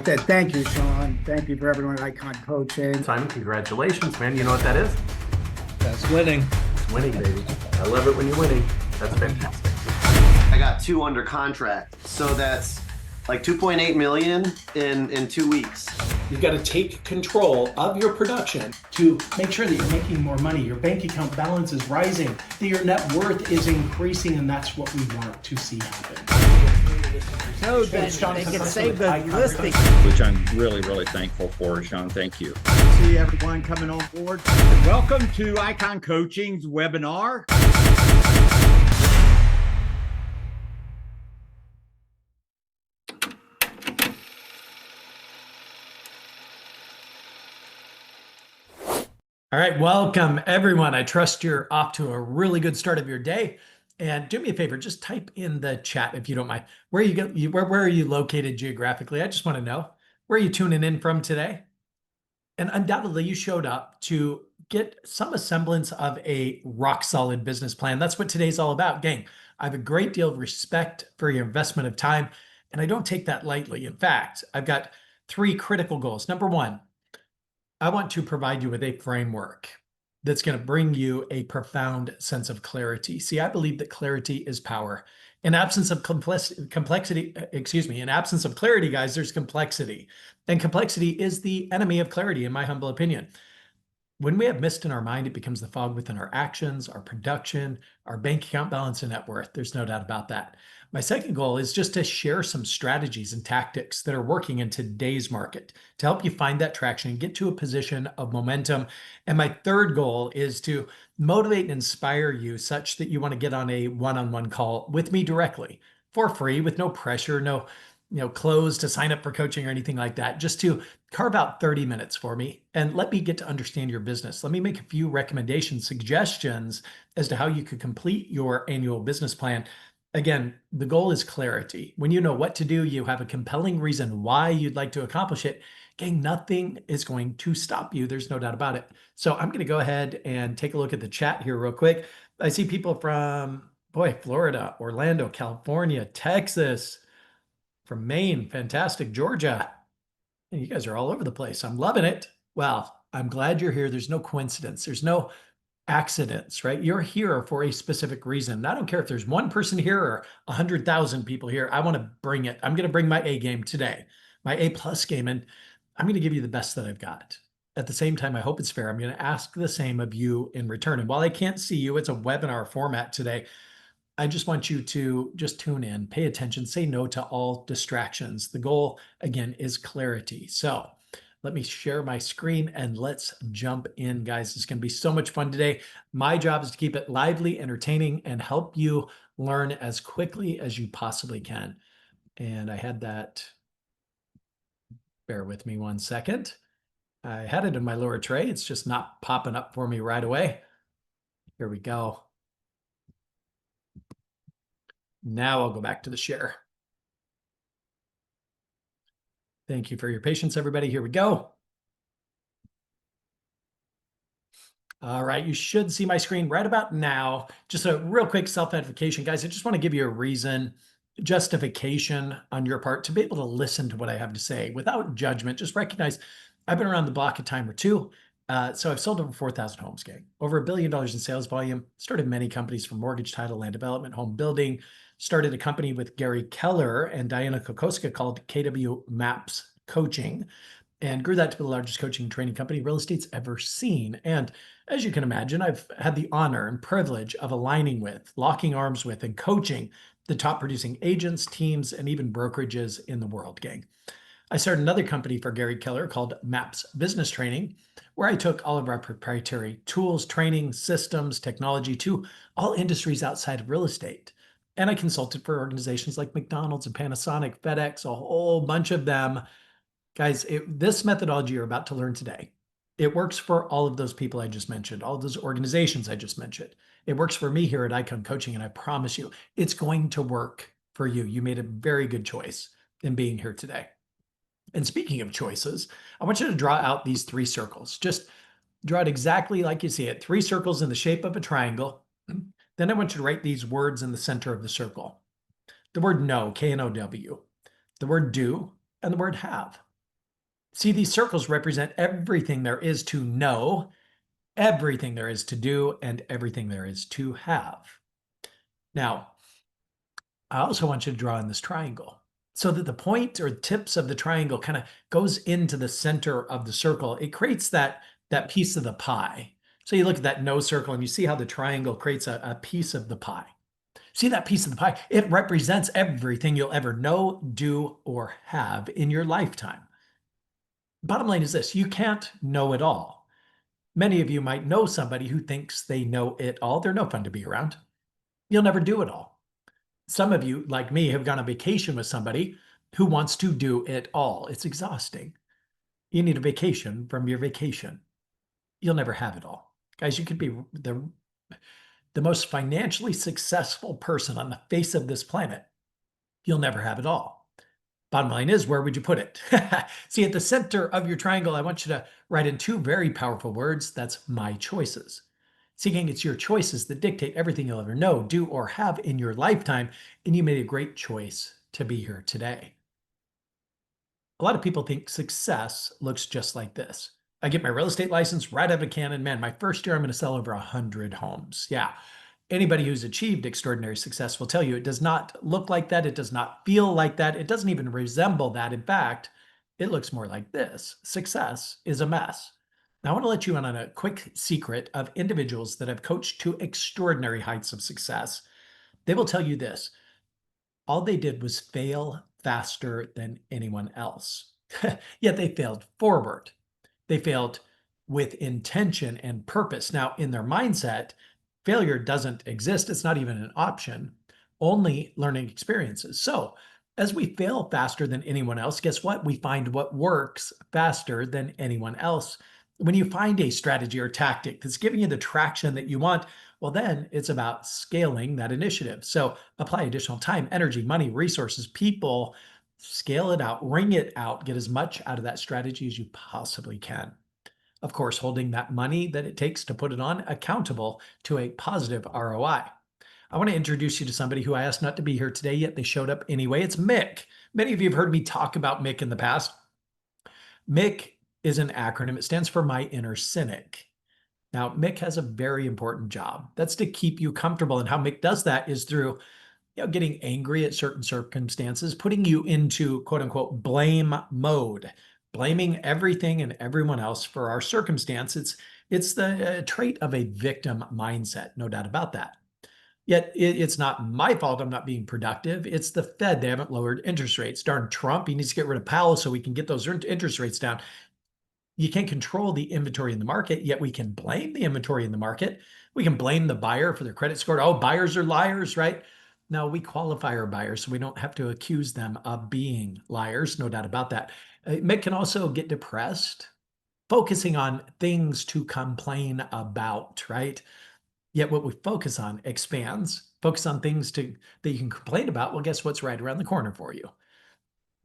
Thank you, Sean. Thank you for everyone at Icon Coaching. Simon, congratulations, man. You know what that is? That's winning. It's winning, baby. I love it when you're winning. That's fantastic. I got 2 under contract, so that's like 2.8 million in 2 weeks. You've got to take control of your production to make sure that you're making more money, your bank account balance is rising, that your net worth is increasing, and that's what we want to see happen. So that they can save the listing. Which I'm really, really thankful for, Sean. Thank you. See everyone coming on board. Welcome to Icon Coaching's webinar. All right, welcome everyone. I trust you're off to a really good start of your day. And do me a favor, just type in the chat if you don't mind. Where are you located geographically? I just want to know. Where are you tuning in from today? And undoubtedly you showed up to get some semblance of a rock solid business plan. That's what today's all about, gang. I have a great deal of respect for your investment of time, and I don't take that lightly. In fact, I've got 3 critical goals. Number 1, I want to provide you with a framework that's going to bring you a profound sense of clarity. See, I believe that clarity is power. In absence of in absence of clarity, guys, there's complexity. And complexity is the enemy of clarity, in my humble opinion. When we have mist in our mind, it becomes the fog within our actions, our production, our bank account balance, and net worth. There's no doubt about that. My second goal is just to share some strategies and tactics that are working in today's market to help you find that traction and get to a position of momentum. And my third goal is to motivate and inspire you such that you want to get on a one-on-one call with me directly for free with no pressure, no close to sign up for coaching or anything like that, just to carve out 30 minutes for me and let me get to understand your business. Let me make a few recommendations, suggestions as to how you could complete your annual business plan. Again, the goal is clarity. When you know what to do, you have a compelling reason why you'd like to accomplish it. Gang, nothing is going to stop you. There's no doubt about it. So I'm going to go ahead and take a look at the chat here real quick. I see people from, Florida, Orlando, California, Texas, from Maine, fantastic, Georgia. And you guys are all over the place. I'm loving it. Well, I'm glad you're here. There's no coincidence. There's no accidents, right? You're here for a specific reason. I don't care if there's one person here or 100,000 people here. I want to bring it. I'm going to bring my A game today, my A+ game, and I'm going to give you the best that I've got. At the same time, I hope it's fair. I'm going to ask the same of you in return. And while I can't see you, it's a webinar format today. I just want you to just tune in, pay attention, say no to all distractions. The goal, again, is clarity. So let me share my screen and let's jump in, guys. It's going to be so much fun today. My job is to keep it lively, entertaining, and help you learn as quickly as you possibly can. And I had that, bear with me one second. I had it in my lower tray. It's just not popping up for me right away. Here we go. Now I'll go back to the share. Thank you for your patience, everybody. Here we go. All right, you should see my screen right about now. Just a real quick self-notification, guys. I just want to give you a reason, justification on your part to be able to listen to what I have to say without judgment. Just recognize I've been around the block a time or two. So I've sold over 4,000 homes, gang. Over $1 billion in sales volume. Started many companies from mortgage, title, land development, home building. Started a company with Gary Keller and Diana Kokoszka called KW Maps Coaching, and grew that to be the largest coaching and training company real estate's ever seen. And as you can imagine, I've had the honor and privilege of aligning with, locking arms with, and coaching the top producing agents, teams, and even brokerages in the world, gang. I started another company for Gary Keller called Maps Business Training, where I took all of our proprietary tools, training, systems, technology to all industries outside of real estate. And I consulted for organizations like McDonald's and Panasonic, FedEx, a whole bunch of them. Guys, this methodology you're about to learn today, it works for all of those people I just mentioned, all of those organizations I just mentioned. It works for me here at Icon Coaching, and I promise you, it's going to work for you. You made a very good choice in being here today. And speaking of choices, I want you to draw out these 3 circles. Just draw it exactly like you see it, 3 circles in the shape of a triangle. Then I want you to write these words in the center of the circle. The word know, K-N-O-W, the word do, and the word have. See, these circles represent everything there is to know, everything there is to do, and everything there is to have. Now, I also want you to draw in this triangle so that the point or tips of the triangle kind of goes into the center of the circle. It creates that piece of the pie. So you look at that no circle and you see how the triangle creates a piece of the pie. See that piece of the pie? It represents everything you'll ever know, do, or have in your lifetime. Bottom line is this: you can't know it all. Many of you might know somebody who thinks they know it all. They're no fun to be around. You'll never do it all. Some of you, like me, have gone on vacation with somebody who wants to do it all. It's exhausting. You need a vacation from your vacation. You'll never have it all. Guys, you could be the most financially successful person on the face of this planet. You'll never have it all. Bottom line is, where would you put it? See, at the center of your triangle, I want you to write in two very powerful words. That's my choices. See, gang, it's your choices that dictate everything you'll ever know, do, or have in your lifetime. And you made a great choice to be here today. A lot of people think success looks just like this. I get my real estate license right out of a cannon. Man, my first year, I'm going to sell over 100 homes. Yeah. Anybody who's achieved extraordinary success will tell you it does not look like that. It does not feel like that. It doesn't even resemble that. In fact, it looks more like this. Success is a mess. Now, I want to let you in on a quick secret of individuals that have coached to extraordinary heights of success. They will tell you this: all they did was fail faster than anyone else. Yet they failed forward. They failed with intention and purpose. Now, in their mindset, failure doesn't exist. It's not even an option, only learning experiences. So as we fail faster than anyone else, guess what? We find what works faster than anyone else. When you find a strategy or tactic that's giving you the traction that you want, well, then it's about scaling that initiative. So apply additional time, energy, money, resources, people, scale it out, wring it out, get as much out of that strategy as you possibly can. Of course, holding that money that it takes to put it on accountable to a positive ROI. I want to introduce you to somebody who I asked not to be here today, yet they showed up anyway. It's Mick. Many of you have heard me talk about Mick in the past. Mick is an acronym. It stands for My Inner Cynic. Now, Mick has a very important job. That's to keep you comfortable. And how Mick does that is through getting angry at certain circumstances, putting you into quote unquote blame mode, blaming everything and everyone else for our circumstance. It's the trait of a victim mindset, no doubt about that. Yet it's not my fault I'm not being productive. It's the Fed. They haven't lowered interest rates. Darn Trump, he needs to get rid of Powell so we can get those interest rates down. You can't control the inventory in the market, yet we can blame the inventory in the market. We can blame the buyer for their credit score. Oh, buyers are liars, right? No, we qualify our buyers so we don't have to accuse them of being liars, no doubt about that. Mick can also get depressed, focusing on things to complain about, right? Yet what we focus on expands. Focus on things that you can complain about. Well, guess what's right around the corner for you?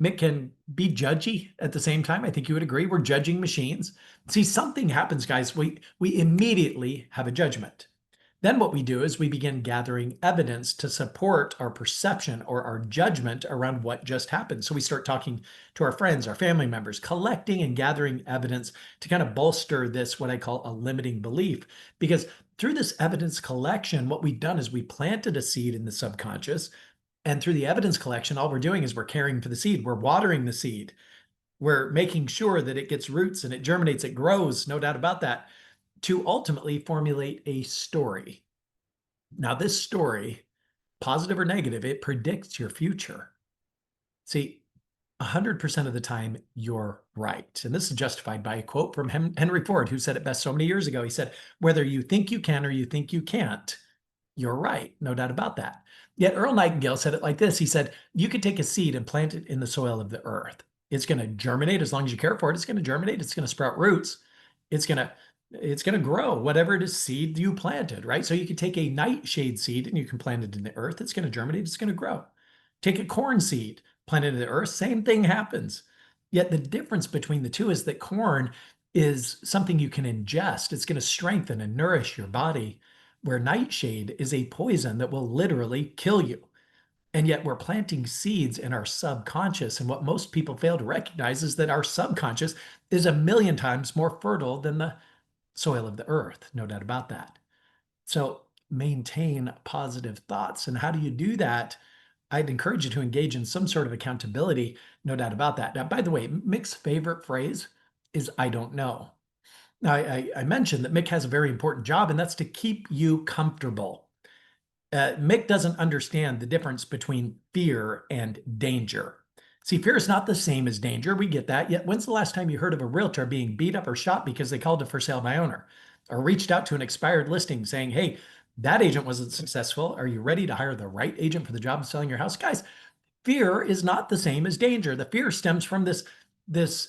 Mick can be judgy at the same time. I think you would agree. We're judging machines. See, something happens, guys. We immediately have a judgment. Then what we do is we begin gathering evidence to support our perception or our judgment around what just happened. So we start talking to our friends, our family members, collecting and gathering evidence to kind of bolster this, what I call a limiting belief. Because through this evidence collection, what we've done is we planted a seed in the subconscious. And through the evidence collection, all we're doing is we're caring for the seed. We're watering the seed. We're making sure that it gets roots and it germinates, it grows, no doubt about that, to ultimately formulate a story. Now, this story, positive or negative, it predicts your future. See, 100% of the time, you're right. And this is justified by a quote from Henry Ford, who said it best so many years ago. He said, whether you think you can or you think you can't, you're right. No doubt about that. Yet Earl Nightingale said it like this. He said, you could take a seed and plant it in the soil of the earth. It's going to germinate as long as you care for it. It's going to germinate. It's going to sprout roots. It's going to grow, whatever it is seed you planted, right? So you could take a nightshade seed and you can plant it in the earth. It's going to germinate. It's going to grow. Take a corn seed, plant it in the earth. Same thing happens. Yet the difference between the two is that corn is something you can ingest. It's going to strengthen and nourish your body, where nightshade is a poison that will literally kill you. And yet we're planting seeds in our subconscious. And what most people fail to recognize is that our subconscious is a million times more fertile than the soil of the earth. No doubt about that. So maintain positive thoughts. And how do you do that? I'd encourage you to engage in some sort of accountability. No doubt about that. Now, by the way, Mick's favorite phrase is, I don't know. Now, I mentioned that Mick has a very important job, and that's to keep you comfortable. Mick doesn't understand the difference between fear and danger. See, fear is not the same as danger. We get that. Yet, when's the last time you heard of a realtor being beat up or shot because they called a for sale by owner or reached out to an expired listing saying, hey, that agent wasn't successful. Are you ready to hire the right agent for the job of selling your house? Guys, fear is not the same as danger. The fear stems from this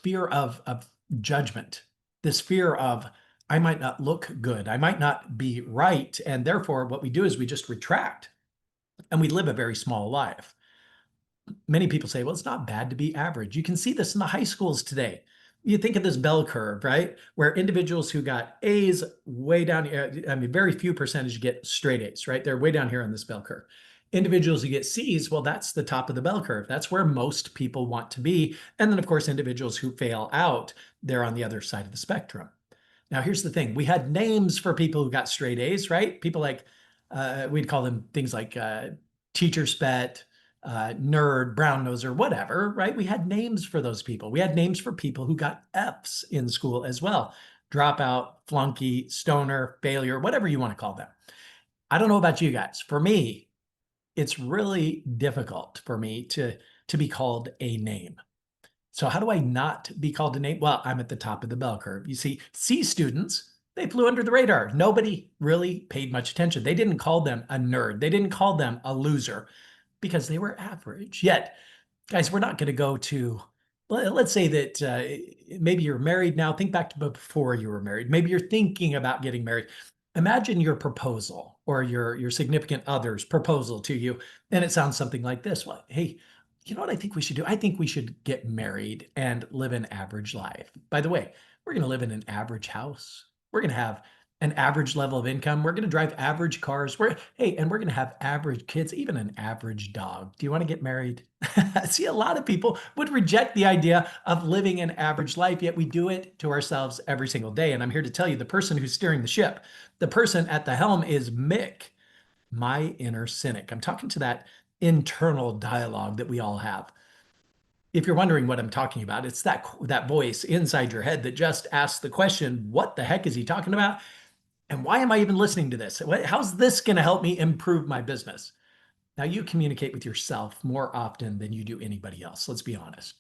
fear of judgment, this fear of, I might not look good, I might not be right. And therefore, what we do is we just retract and we live a very small life. Many people say, well, it's not bad to be average. You can see this in the high schools today. You think of this bell curve, right? Where individuals who got A's way down here, I mean, very few percentage get straight A's, right? They're way down here on this bell curve. Individuals who get C's, well, that's the top of the bell curve. That's where most people want to be. And then, of course, individuals who fail out, they're on the other side of the spectrum. Now, here's the thing. We had names for people who got straight A's, right? People like, we'd call them things like teacher spet, nerd, brown noser, whatever, right? We had names for those people. We had names for people who got F's in school as well. Dropout, flunky, stoner, failure, whatever you want to call them. I don't know about you guys. For me, it's really difficult for me to be called a name. So how do I not be called a name? Well, I'm at the top of the bell curve. You see, C students, they flew under the radar. Nobody really paid much attention. They didn't call them a nerd. They didn't call them a loser because they were average. Yet, guys, we're not going to go to, let's say that maybe you're married now. Think back to before you were married. Maybe you're thinking about getting married. Imagine your proposal or your significant other's proposal to you, and it sounds something like this. Well, hey, you know what I think we should do? I think we should get married and live an average life. By the way, we're going to live in an average house. We're going to have an average level of income. We're going to drive average cars. And we're going to have average kids, even an average dog. Do you want to get married? See, a lot of people would reject the idea of living an average life, yet we do it to ourselves every single day. And I'm here to tell you, the person who's steering the ship, the person at the helm is Mick, my inner cynic. I'm talking to that internal dialogue that we all have. If you're wondering what I'm talking about, it's that voice inside your head that just asks the question, what the heck is he talking about? And why am I even listening to this? How's this going to help me improve my business? Now, you communicate with yourself more often than you do anybody else. Let's be honest.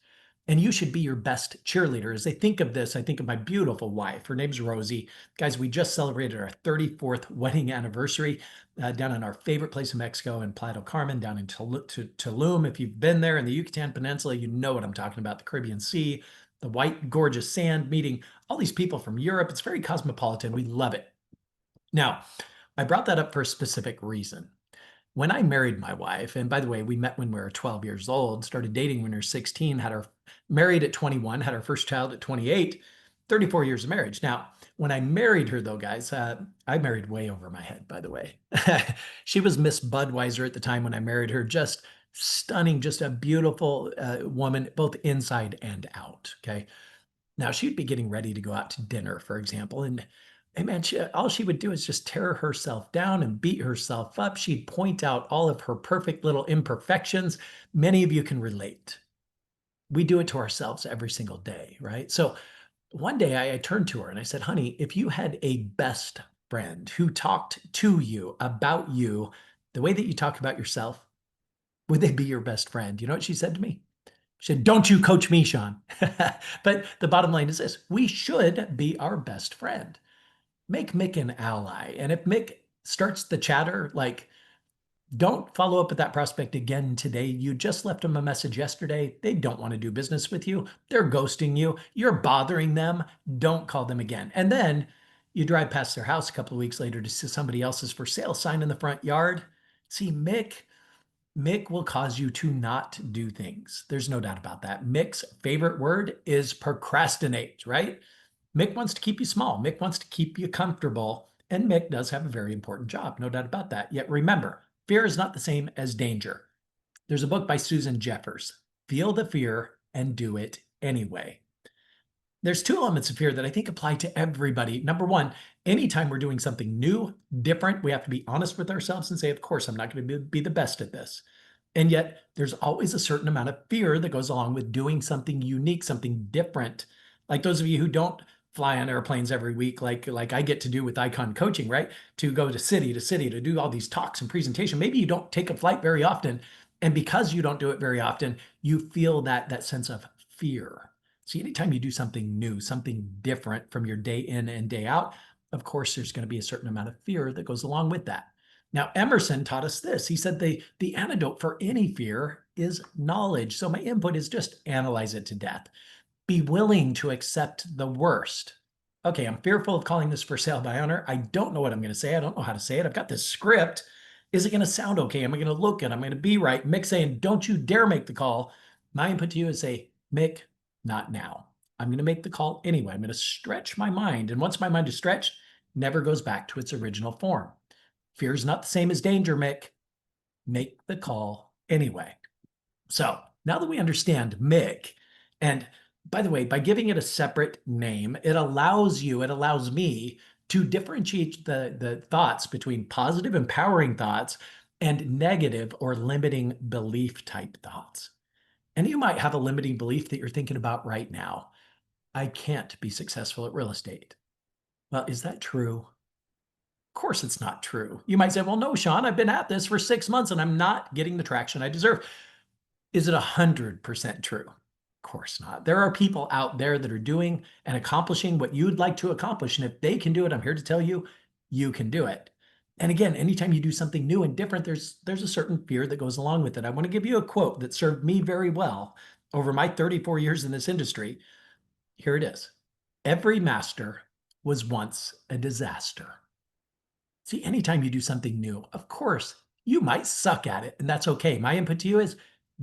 And you should be your best cheerleader. As I think of this, I think of my beautiful wife. Her name's Rosie. Guys, we just celebrated our 34th wedding anniversary down in our favorite place in Mexico in Playa del Carmen, down in Tulum. If you've been there in the Yucatan Peninsula, you know what I'm talking about, the Caribbean Sea, the white, gorgeous sand, meeting all these people from Europe. It's very cosmopolitan. We love it. Now, I brought that up for a specific reason. When I married my wife, and by the way, we met when we were 12 years old, started dating when we were 16, married at 21, had our first child at 28, 34 years of marriage. Now, when I married her though, guys, I married way over my head, by the way. She was Miss Budweiser at the time when I married her, just stunning, just a beautiful woman, both inside and out, okay? Now, she'd be getting ready to go out to dinner, for example, and man, all she would do is just tear herself down and beat herself up. She'd point out all of her perfect little imperfections. Many of you can relate. We do it to ourselves every single day, right? So one day I turned to her and I said, honey, if you had a best friend who talked to you about you the way that you talk about yourself, would they be your best friend? You know what she said to me? She said, don't you coach me, Shon. But the bottom line is this: we should be our best friend. Make Mick an ally. And if Mick starts the chatter, like, don't follow up with that prospect again today. You just left them a message yesterday. They don't want to do business with you. They're ghosting you. You're bothering them. Don't call them again. And then you drive past their house a couple of weeks later to see somebody else's for sale sign in the front yard. See, Mick will cause you to not do things. There's no doubt about that. Mick's favorite word is procrastinate, right? Mick wants to keep you small. Mick wants to keep you comfortable. And Mick does have a very important job, no doubt about that. Yet remember, Fear is not the same as danger. There's a book by Susan Jeffers, Feel the Fear and Do It Anyway. There's two elements of fear that I think apply to everybody. Number one, anytime we're doing something new, different, we have to be honest with ourselves and say, of course, I'm not going to be the best at this. And yet there's always a certain amount of fear that goes along with doing something unique, something different. Like those of you who don't fly on airplanes every week, like I get to do with Icon Coaching, right? To go to city to do all these talks and presentation. Maybe you don't take a flight very often. And because you don't do it very often, you feel that sense of fear. See, anytime you do something new, something different from your day in and day out, of course, there's going to be a certain amount of fear that goes along with that. Now, Emerson taught us this. He said the antidote for any fear is knowledge. So my input is just analyze it to death. Be willing to accept the worst. Okay, I'm fearful of calling this for sale by owner. I don't know what I'm going to say. I don't know how to say it. I've got this script. Is it going to sound okay? Am I going to look good? I'm going to be right. Mick saying, don't you dare make the call. My input to you is say, Mick, not now. I'm going to make the call anyway. I'm going to stretch my mind. And once my mind is stretched, never goes back to its original form. Fear is not the same as danger, Mick. Make the call anyway. So now that we understand Mick, and by the way, by giving it a separate name, it allows me to differentiate the thoughts between positive, empowering thoughts and negative or limiting belief type thoughts. And you might have a limiting belief that you're thinking about right now. I can't be successful at real estate. Well, is that true? Of course it's not true. You might say, well, no, Shon, I've been at this for 6 months and I'm not getting the traction I deserve. Is it 100% true? Of course not. There are people out there that are doing and accomplishing what you'd like to accomplish. And if they can do it, I'm here to tell you, you can do it. And again, anytime you do something new and different, there's a certain fear that goes along with it. I want to give you a quote that served me very well over my 34 years in this industry. Here it is. Every master was once a disaster. See, anytime you do something new, of course, you might suck at it, and that's okay. My input to you is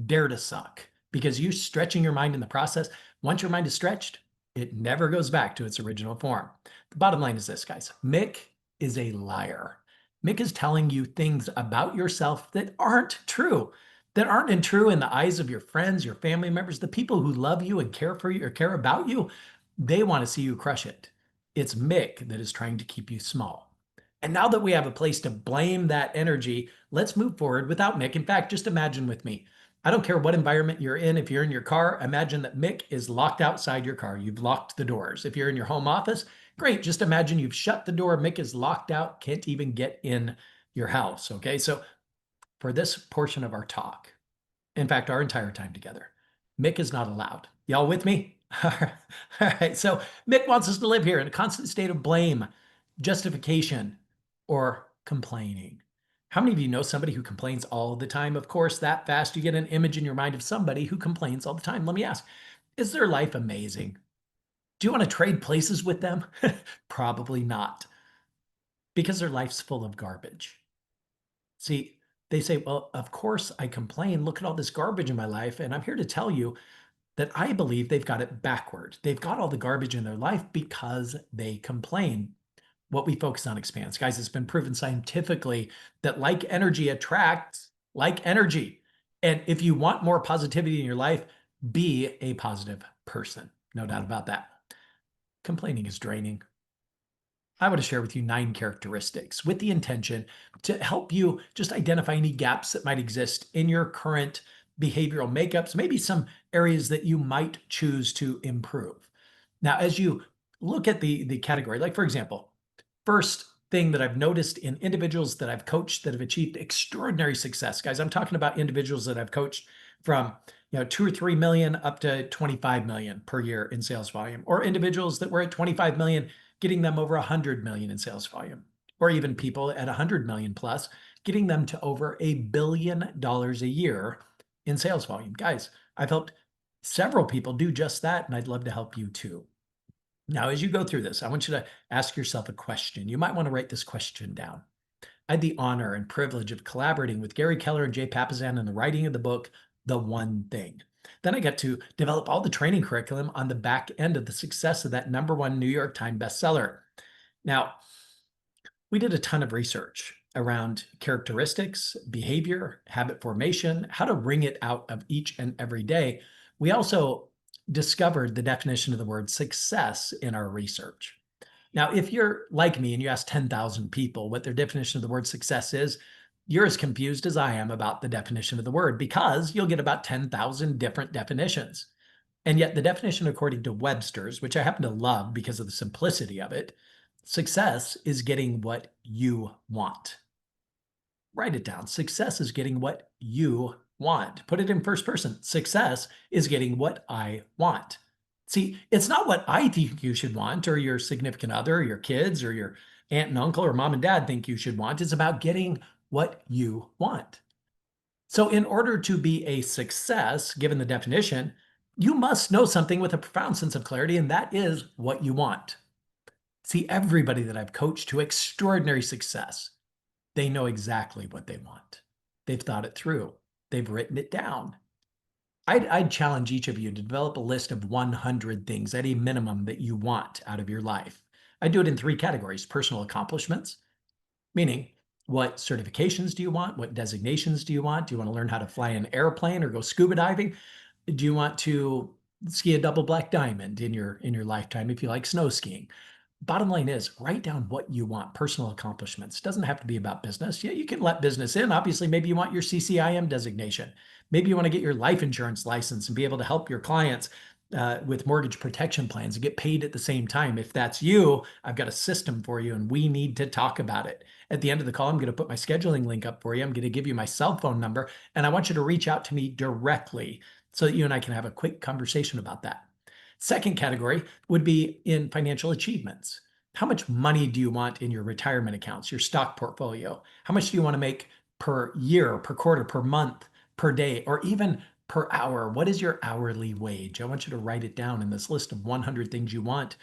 dare to suck, because you're stretching your mind in the process. Once your mind is stretched, it never goes back to its original form. The bottom line is this, guys. Mick is a liar. Mick is telling you things about yourself that aren't true, that aren't true in the eyes of your friends, your family members, the people who love you and care for you or care about you. They want to see you crush it. It's Mick that is trying to keep you small. And now that we have a place to blame that energy, let's move forward without Mick. In fact, just imagine with me. I don't care what environment you're in. If you're in your car, imagine that Mick is locked outside your car. You've locked the doors. If you're in your home office, great. Just imagine you've shut the door. Mick is locked out, can't even get in your house. Okay. So for this portion of our talk, in fact, our entire time together, Mick is not allowed. Y'all with me? All right. So Mick wants us to live here in a constant state of blame, justification, or complaining. How many of you know somebody who complains all the time? Of course, that fast you get an image in your mind of somebody who complains all the time. Let me ask, is their life amazing? Do you want to trade places with them? Probably not, because their life's full of garbage. See, they say, well, of course I complain. Look at all this garbage in my life. And I'm here to tell you that I believe they've got it backward. They've got all the garbage in their life because they complain. What we focus on expands. Guys, it's been proven scientifically that like energy attracts like energy. And if you want more positivity in your life, be a positive person. No doubt about that. Complaining is draining. I want to share with you 9 characteristics with the intention to help you just identify any gaps that might exist in your current behavioral makeups, maybe some areas that you might choose to improve. Now, as you look at the category, like for example, first thing that I've noticed in individuals that I've coached that have achieved extraordinary success, guys, I'm talking about individuals that I've coached from 2 or 3 million up to 25 million per year in sales volume, or individuals that were at 25 million, getting them over 100 million in sales volume, or even people at 100 million plus, getting them to over $1 billion a year in sales volume. Guys, I've helped several people do just that, and I'd love to help you too. Now, as you go through this, I want you to ask yourself a question. You might want to write this question down. I had the honor and privilege of collaborating with Gary Keller and Jay Papasan in the writing of the book, The One Thing. Then I got to develop all the training curriculum on the back end of the success of that #1 New York Times bestseller. Now, we did a ton of research around characteristics, behavior, habit formation, how to wring it out of each and every day. We also discovered the definition of the word success in our research. Now, if you're like me and you ask 10,000 people what their definition of the word success is, you're as confused as I am about the definition of the word, because you'll get about 10,000 different definitions. And yet the definition according to Webster's, which I happen to love because of the simplicity of it, success is getting what you want. Write it down. Success is getting what you want. Put it in first person. Success is getting what I want. See, it's not what I think you should want, or your significant other, or your kids, or your aunt and uncle, or mom and dad think you should want. It's about getting what you want. So in order to be a success, given the definition, you must know something with a profound sense of clarity, and that is what you want. See, everybody that I've coached to extraordinary success, they know exactly what they want. They've thought it through. They've written it down. I'd challenge each of you to develop a list of 100 things at a minimum that you want out of your life. I do it in 3 categories: personal accomplishments, meaning what certifications do you want? What designations do you want? Do you want to learn how to fly an airplane or go scuba diving? Do you want to ski a double black diamond in your lifetime if you like snow skiing? Bottom line is, write down what you want. Personal accomplishments. Doesn't have to be about business. Yeah, you can let business in. Obviously, maybe you want your CCIM designation. Maybe you want to get your life insurance license and be able to help your clients with mortgage protection plans and get paid at the same time. If that's you, I've got a system for you, and we need to talk about it. At the end of the call, I'm going to put my scheduling link up for you. I'm going to give you my cell phone number, and I want you to reach out to me directly so that you and I can have a quick conversation about that. Second category would be in financial achievements. How much money do you want in your retirement accounts, your stock portfolio? How much do you want to make per year, per quarter, per month, per day, or even per hour? What is your hourly wage? I want you to write it down in this list of 100 things you want.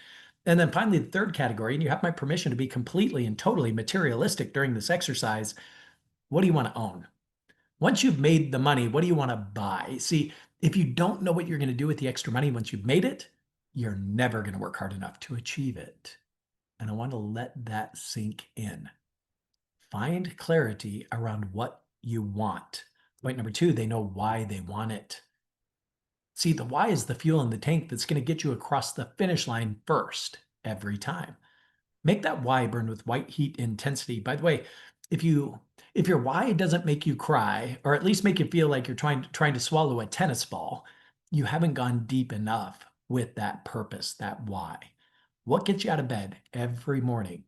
And then finally, the third category, and you have my permission to be completely and totally materialistic during this exercise. What do you want to own? Once you've made the money, what do you want to buy? See, if you don't know what you're going to do with the extra money once you've made it, you're never going to work hard enough to achieve it. And I want to let that sink in. Find clarity around what you want. Point number 2, they know why they want it. See, the why is the fuel in the tank that's going to get you across the finish line first, every time. Make that why burn with white heat intensity. By the way, if your why doesn't make you cry, or at least make you feel like you're trying to swallow a tennis ball, you haven't gone deep enough with that purpose, that why. What gets you out of bed every morning?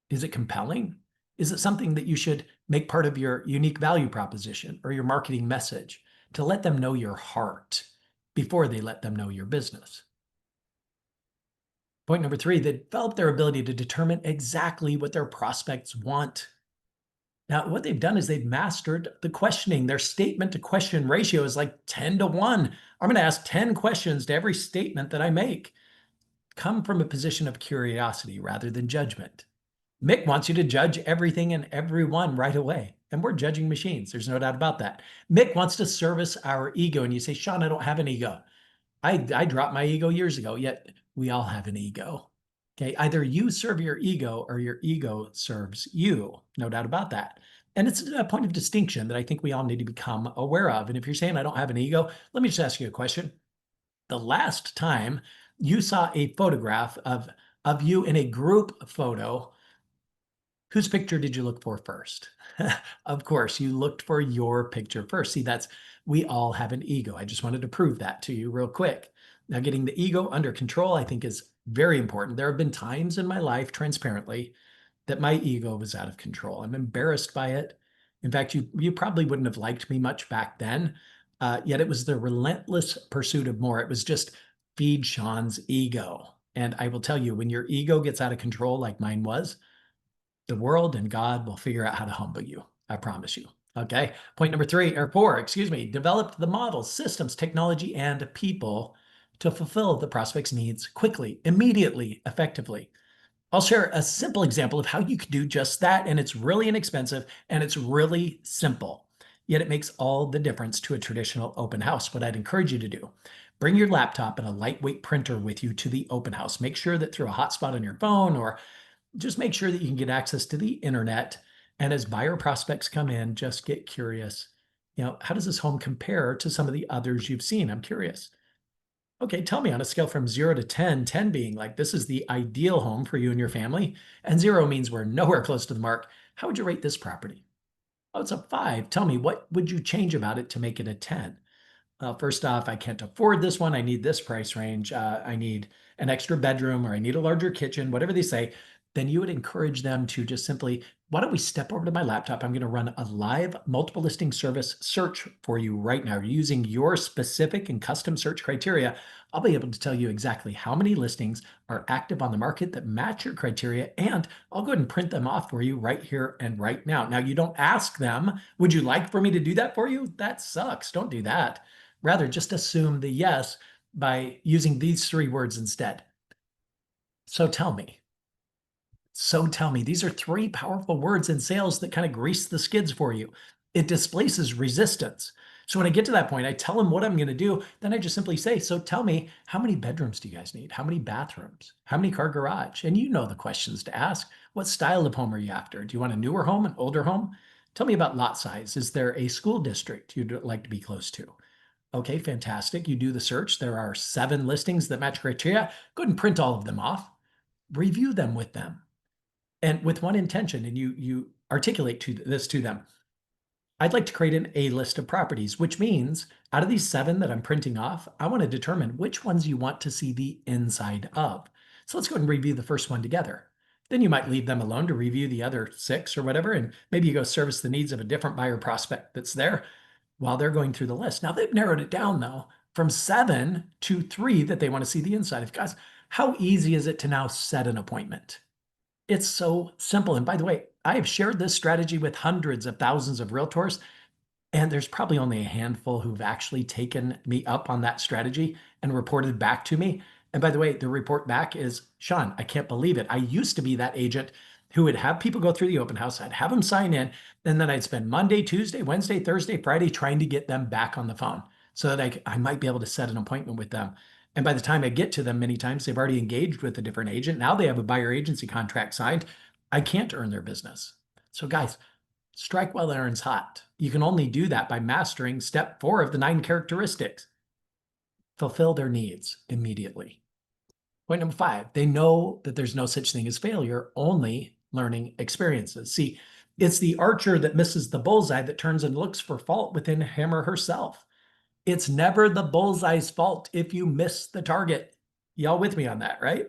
Is it compelling? Is it something that you should make part of your unique value proposition or your marketing message to let them know your heart before they let them know your business? Point number 3, they develop their ability to determine exactly what their prospects want. Now, what they've done is they've mastered the questioning. Their statement to question ratio is like 10 to 1. I'm going to ask 10 questions to every statement that I make. Come from a position of curiosity rather than judgment. Mick wants you to judge everything and everyone right away. And we're judging machines. There's no doubt about that. Mick wants to service our ego. And you say, Shon, I don't have an ego. I dropped my ego years ago, yet we all have an ego. Okay, either you serve your ego or your ego serves you. No doubt about that. And it's a point of distinction that I think we all need to become aware of. And if you're saying I don't have an ego, let me just ask you a question. The last time you saw a photograph of you in a group photo, whose picture did you look for first? Of course, you looked for your picture first. See, we all have an ego. I just wanted to prove that to you real quick. Now, getting the ego under control, I think, is very important. There have been times in my life, transparently, that my ego was out of control. I'm embarrassed by it. In fact, you probably wouldn't have liked me much back then, yet it was the relentless pursuit of more. It was just feed Shon's ego. And I will tell you, when your ego gets out of control like mine was, the world and God will figure out how to humble you. I promise you. Okay. Point number 4, developed the models, systems, technology, and people to fulfill the prospect's needs quickly, immediately, effectively. I'll share a simple example of how you could do just that, and it's really inexpensive and it's really simple, yet it makes all the difference to a traditional open house. What I'd encourage you to do, bring your laptop and a lightweight printer with you to the open house. Make sure that through a hotspot on your phone, or just make sure that you can get access to the internet, And as buyer prospects come in, just get curious. How does this home compare to some of the others you've seen? I'm curious. Okay, tell me on a scale from 0 to 10, 10 being like this is the ideal home for you and your family, and 0 means we're nowhere close to the mark. How would you rate this property? Oh, it's a 5. Tell me, what would you change about it to make it a 10? First off, I can't afford this one. I need this price range. I need an extra bedroom, or I need a larger kitchen, whatever they say. Then you would encourage them to just simply, why don't we step over to my laptop? I'm going to run a live multiple listing service search for you right now. Using your specific and custom search criteria, I'll be able to tell you exactly how many listings are active on the market that match your criteria, and I'll go ahead and print them off for you right here and right now. Now, you don't ask them, would you like for me to do that for you? That sucks. Don't do that. Rather, just assume the yes by using these 3 words instead. So tell me. So tell me. These are 3 powerful words in sales that kind of grease the skids for you. It displaces resistance. So when I get to that point, I tell them what I'm going to do. Then I just simply say, so tell me, how many bedrooms do you guys need? How many bathrooms? How many car garage? And you know the questions to ask. What style of home are you after? Do you want a newer home, an older home? Tell me about lot size. Is there a school district you'd like to be close to? Okay, fantastic. You do the search. There are 7 listings that match criteria. Go ahead and print all of them off. Review them with them. And with one intention, and you articulate this to them. I'd like to create an A list of properties, which means out of these 7 that I'm printing off, I want to determine which ones you want to see the inside of. So let's go and review the first one together. Then you might leave them alone to review the other 6 or whatever, and maybe you go service the needs of a different buyer prospect that's there while they're going through the list. Now, they've narrowed it down, though, from 7 to 3 that they want to see the inside of. Guys, how easy is it to now set an appointment? It's so simple. And by the way, I have shared this strategy with hundreds of thousands of realtors, and there's probably only a handful who've actually taken me up on that strategy and reported back to me. And by the way, the report back is, Shon, I can't believe it. I used to be that agent who would have people go through the open house. I'd have them sign in, and then I'd spend Monday, Tuesday, Wednesday, Thursday, Friday trying to get them back on the phone so that I might be able to set an appointment with them. And by the time I get to them, many times they've already engaged with a different agent. Now they have a buyer agency contract signed. I can't earn their business. So guys, strike while the iron's hot. You can only do that by mastering step 4 of the 9 characteristics. Fulfill their needs immediately. Point number 5, they know that there's no such thing as failure, only learning experiences. See, it's the archer that misses the bullseye that turns and looks for fault within him or herself. It's never the bullseye's fault if you miss the target. Y'all with me on that, right?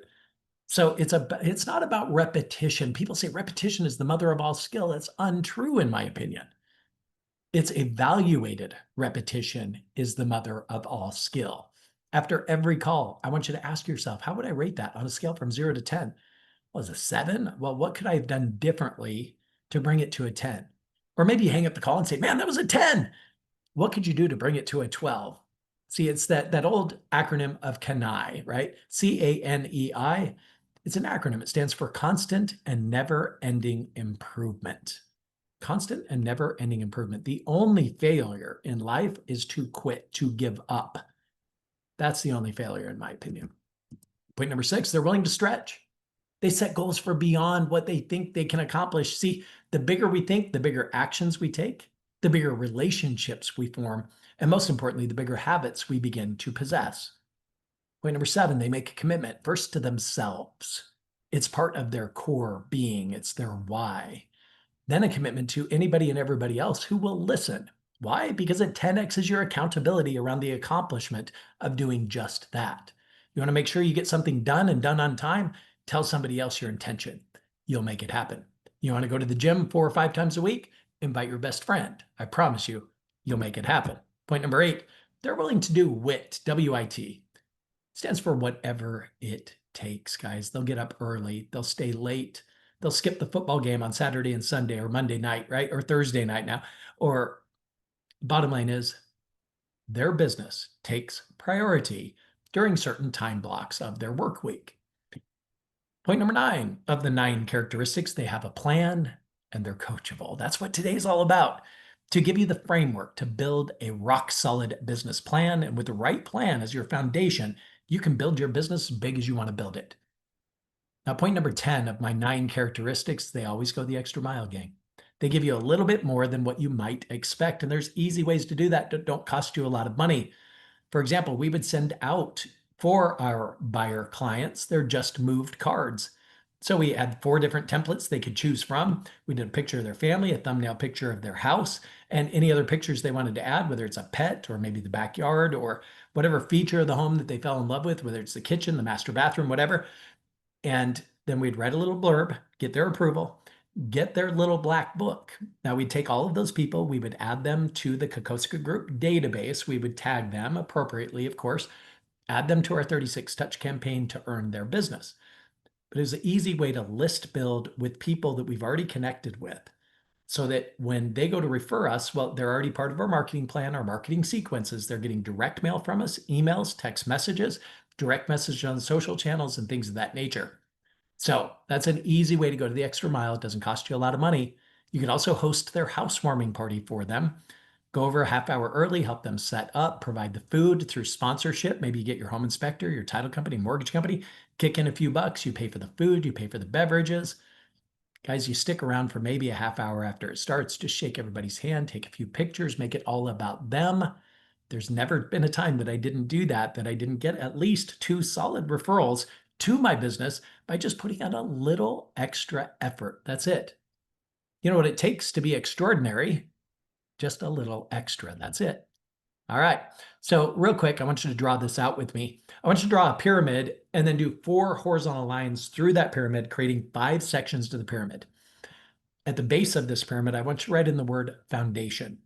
So it's not about repetition. People say repetition is the mother of all skill. It's untrue, in my opinion. It's evaluated repetition is the mother of all skill. After every call, I want you to ask yourself, how would I rate that on a scale from 0 to 10? Was it a 7? Well, what could I have done differently to bring it to a 10? Or maybe you hang up the call and say, man, that was a 10. What could you do to bring it to a 12? See, it's that old acronym of CANI, right? CANEI. It's an acronym. It stands for constant and never-ending improvement. Constant and never-ending improvement. The only failure in life is to quit, to give up. That's the only failure, in my opinion. Point number 6, they're willing to stretch. They set goals for beyond what they think they can accomplish. See, the bigger we think, the bigger actions we take, the bigger relationships we form, and most importantly, the bigger habits we begin to possess. Point number 7, they make a commitment first to themselves. It's part of their core being. It's their why. Then a commitment to anybody and everybody else who will listen. Why? Because it 10x's your accountability around the accomplishment of doing just that. You want to make sure you get something done and done on time? Tell somebody else your intention. You'll make it happen. You want to go to the gym 4 or 5 times a week? Invite your best friend. I promise you, you'll make it happen. Point number 8, they're willing to do WIT, W-I-T. Stands for whatever it takes, guys. They'll get up early. They'll stay late. They'll skip the football game on Saturday and Sunday or Monday night, right? Or Thursday night now. Or bottom line is their business takes priority during certain time blocks of their work week. Point number 9 of the 9 characteristics, they have a plan and they're coachable. That's what today's all about. To give you the framework to build a rock solid business plan. And with the right plan as your foundation, you can build your business as big as you want to build it. Now, point number 10 of my 9 characteristics, they always go the extra mile, gang. They give you a little bit more than what you might expect. And there's easy ways to do that that don't cost you a lot of money. For example, we would send out for our buyer clients, they're just moved cards. So we had 4 different templates they could choose from. We did a picture of their family, a thumbnail picture of their house, and any other pictures they wanted to add, whether it's a pet or maybe the backyard or whatever feature of the home that they fell in love with, whether it's the kitchen, the master bathroom, whatever. And then we'd write a little blurb, get their approval, get their little black book. Now we'd take all of those people, we would add them to the Kokoszka Group database. We would tag them appropriately, of course, add them to our 36 touch campaign to earn their business. But it was an easy way to list build with people that we've already connected with so that when they go to refer us, well, they're already part of our marketing plan, our marketing sequences. They're getting direct mail from us, emails, text messages, direct message on social channels, and things of that nature. So that's an easy way to go to the extra mile. It doesn't cost you a lot of money. You can also host their housewarming party for them. Go over a half hour early, help them set up, provide the food through sponsorship. Maybe you get your home inspector, your title company, mortgage company, kick in a few bucks. You pay for the food, you pay for the beverages. Guys, you stick around for maybe a half hour after it starts. Just shake everybody's hand, take a few pictures, make it all about them. There's never been a time that I didn't do that I didn't get at least 2 solid referrals to my business by just putting out a little extra effort. That's it. You know what it takes to be extraordinary? Just a little extra. That's it. All right. So real quick, I want you to draw this out with me. I want you to draw a pyramid and then do 4 horizontal lines through that pyramid, creating 5 sections to the pyramid. At the base of this pyramid, I want you to write in the word foundation.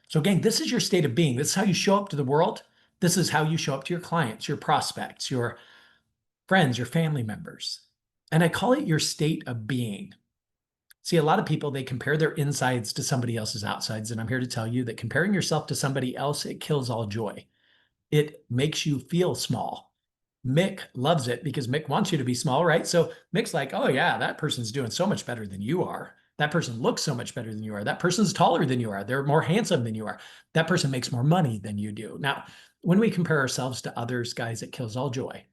So again, this is your state of being. This is how you show up to the world. This is how you show up to your clients, your prospects, your friends, your family members. And I call it your state of being. See, a lot of people, they compare their insides to somebody else's outsides. And I'm here to tell you that comparing yourself to somebody else, it kills all joy. It makes you feel small. Mick loves it because Mick wants you to be small, right? So Mick's like, oh yeah, that person's doing so much better than you are. That person looks so much better than you are. That person's taller than you are. They're more handsome than you are. That person makes more money than you do. Now, when we compare ourselves to others, guys, it kills all joy.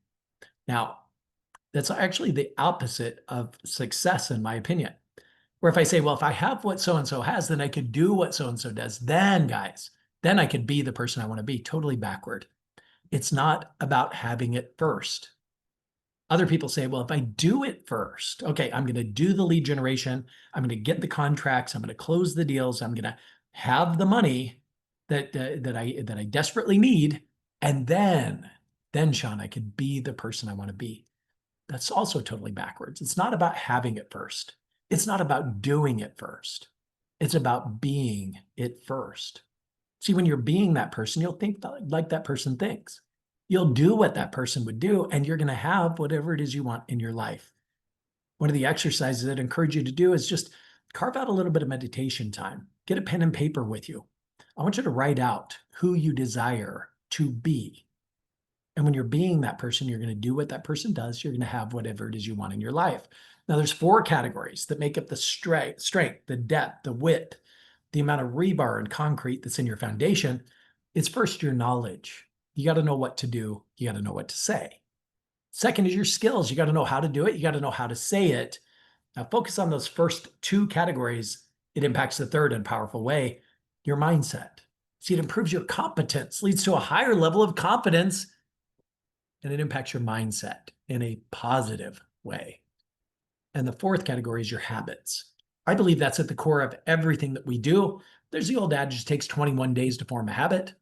Now, that's actually the opposite of success, in my opinion. Where if I say, well, if I have what so-and-so has, then I could do what so-and-so does. Then, guys, then I could be the person I want to be. Totally backward. It's not about having it first. Other people say, well, if I do it first, okay, I'm going to do the lead generation. I'm going to get the contracts. I'm going to close the deals. I'm going to have the money that I desperately need. And then, Shon, I could be the person I want to be. That's also totally backwards. It's not about having it first. It's not about doing it first. It's about being it first. See, when you're being that person, you'll think like that person thinks. You'll do what that person would do, and you're going to have whatever it is you want in your life. One of the exercises that I encourage you to do is just carve out a little bit of meditation time. Get a pen and paper with you. I want you to write out who you desire to be. And when you're being that person, you're going to do what that person does. You're going to have whatever it is you want in your life. Now, there's 4 categories that make up the strength, the depth, the width, the amount of rebar and concrete that's in your foundation. It's first your knowledge. You got to know what to do. You got to know what to say. Second is your skills. You got to know how to do it. You got to know how to say it. Now, focus on those first 2 categories. It impacts the third in a powerful way, your mindset. See, it improves your competence, leads to a higher level of confidence, and it impacts your mindset in a positive way. And the 4th category is your habits. I believe that's at the core of everything that we do. There's the old adage, it takes 21 days to form a habit.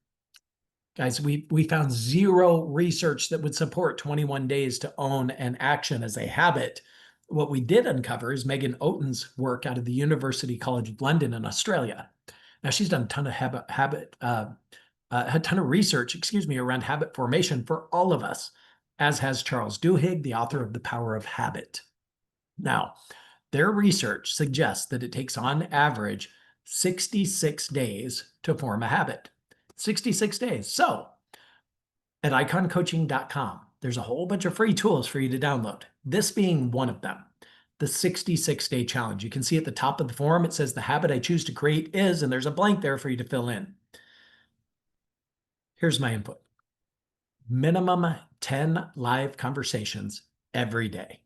Guys, we found 0 research that would support 21 days to own an action as a habit. What we did uncover is Megan Oaten's work out of the University College of London in Australia. Now, she's done a ton of a ton of research, around habit formation for all of us, as has Charles Duhigg, the author of The Power of Habit. Now, their research suggests that it takes on average 66 days to form a habit. 66 days. So at iconcoaching.com, there's a whole bunch of free tools for you to download. This being one of them, the 66-day challenge. You can see at the top of the form, it says the habit I choose to create is, and there's a blank there for you to fill in. Here's my input. Minimum 10 live conversations every day.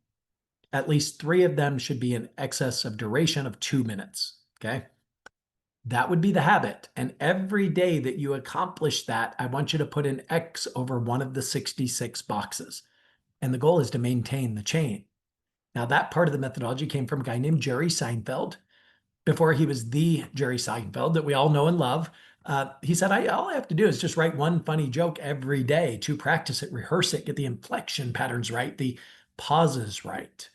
At least 3 of them should be in excess of duration of 2 minutes. Okay. That would be the habit. And every day that you accomplish that, I want you to put an X over one of the 66 boxes. And the goal is to maintain the chain. Now, that part of the methodology came from a guy named Jerry Seinfeld. Before he was the Jerry Seinfeld that we all know and love, he said, all I have to do is just write one funny joke every day to practice it, rehearse it, get the inflection patterns right, the pauses right,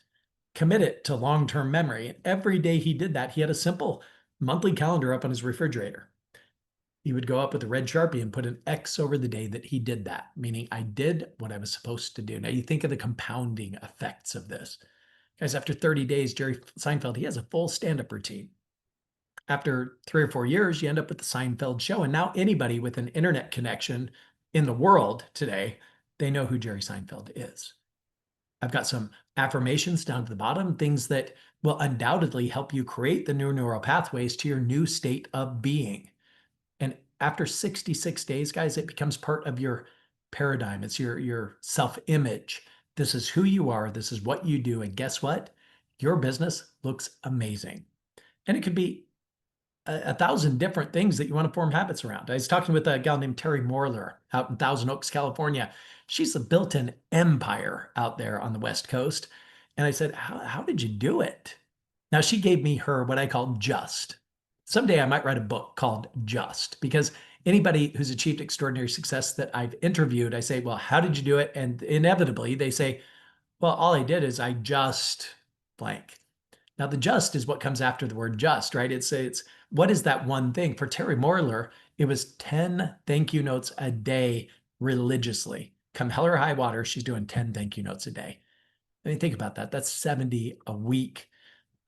commit it to long-term memory. And every day he did that, he had a simple monthly calendar up on his refrigerator. He would go up with a red Sharpie and put an X over the day that he did that, meaning I did what I was supposed to do. Now you think of the compounding effects of this. Guys, after 30 days, Jerry Seinfeld, he has a full stand-up routine. After 3 or 4 years, you end up with the Seinfeld show. And now anybody with an internet connection in the world today, they know who Jerry Seinfeld is. I've got some affirmations down to the bottom, things that will undoubtedly help you create the new neural pathways to your new state of being. And after 66 days, guys, it becomes part of your paradigm. It's your self-image. This is who you are. This is what you do. And guess what? Your business looks amazing. And it could be a thousand different things that you want to form habits around. I was talking with a gal named Terry Morler out in Thousand Oaks, California. She's built an empire out there on the West Coast. And I said, how did you do it? Now, she gave me her what I call just. Someday I might write a book called Just, because anybody who's achieved extraordinary success that I've interviewed, I say, well, how did you do it? And inevitably they say, well, all I did is I just blank. Now, the just is what comes after the word just, right? It's what is that one thing? For Terry Morler, it was 10 thank you notes a day religiously. Come hell or high water, she's doing 10 thank you notes a day. I mean, think about that. That's 70 a week.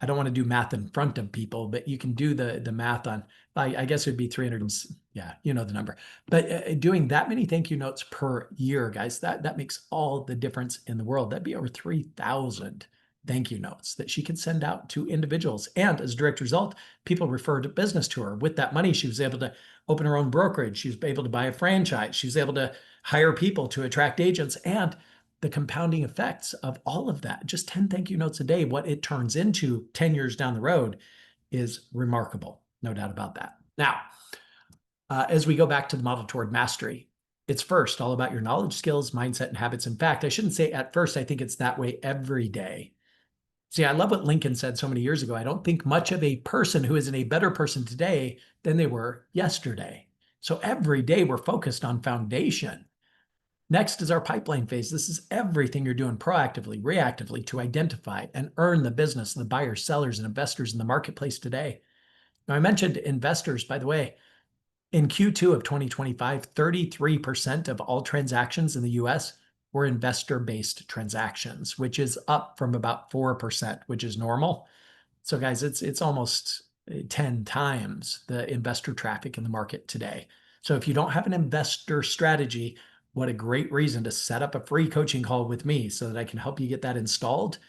I don't want to do math in front of people, but you can do the math on, I guess it would be 300. Yeah, you know the number. But doing that many thank you notes per year, guys, that makes all the difference in the world. That'd be over 3,000 thank you notes that she could send out to individuals. And as a direct result, people referred business to her. With that money, she was able to open her own brokerage. She was able to buy a franchise. She was able to hire people to attract agents. And the compounding effects of all of that, just 10 thank you notes a day, what it turns into 10 years down the road is remarkable. No doubt about that. Now, as we go back to the model toward mastery, it's first all about your knowledge, skills, mindset, and habits. In fact, I shouldn't say at first, I think it's that way every day. See, I love what Lincoln said so many years ago. I don't think much of a person who is a better person today than they were yesterday. So every day we're focused on foundation. Next is our pipeline phase. This is everything you're doing proactively, reactively to identify and earn the business, the buyers, sellers, and investors in the marketplace today. Now, I mentioned investors, by the way. In Q2 of 2025, 33% of all transactions in the US were investor-based transactions, which is up from about 4%, which is normal. So guys, it's almost 10 times the investor traffic in the market today. So if you don't have an investor strategy, what a great reason to set up a free coaching call with me so that I can help you get that installed.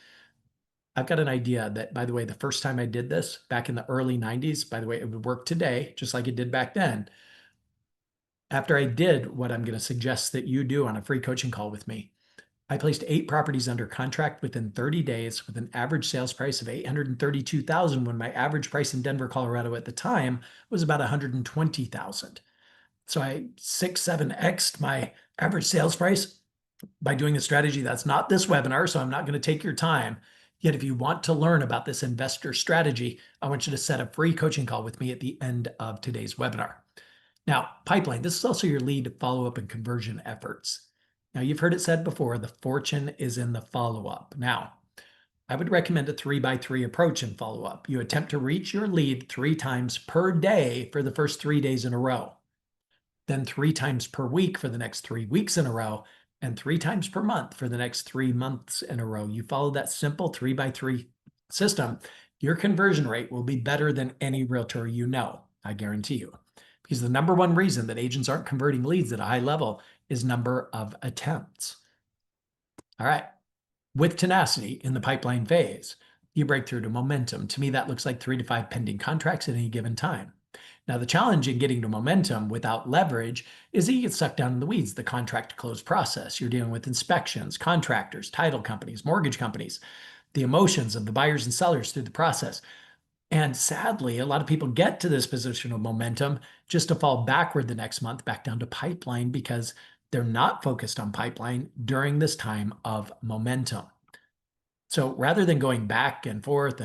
I've got an idea that, by the way, the first time I did this back in the early 90s, by the way, it would work today, just like it did back then. After I did what I'm going to suggest that you do on a free coaching call with me, I placed 8 properties under contract within 30 days with an average sales price of $832,000 when my average price in Denver, Colorado at the time was about $120,000. So I 6-7x'd my average sales price by doing a strategy that's not this webinar, so I'm not going to take your time. Yet if you want to learn about this investor strategy, I want you to set a free coaching call with me at the end of today's webinar. Now, pipeline, this is also your lead, follow-up, and conversion efforts. Now, you've heard it said before, the fortune is in the follow-up. Now, I would recommend a 3x3 approach in follow-up. You attempt to reach your lead 3 times per day for the first 3 days in a row, then 3 times per week for the next 3 weeks in a row, and 3 times per month for the next 3 months in a row. You follow that simple 3x3 system, your conversion rate will be better than any realtor you know, I guarantee you. Because the number one reason that agents aren't converting leads at a high level is number of attempts. All right. With tenacity in the pipeline phase, you break through to momentum. To me, that looks like 3 to 5 pending contracts at any given time. Now, the challenge in getting to momentum without leverage is that you get stuck down in the weeds, the contract to close process. You're dealing with inspections, contractors, title companies, mortgage companies, the emotions of the buyers and sellers through the process. And sadly, a lot of people get to this position of momentum just to fall backward the next month, back down to pipeline, because they're not focused on pipeline during this time of momentum. So rather than going back and forth,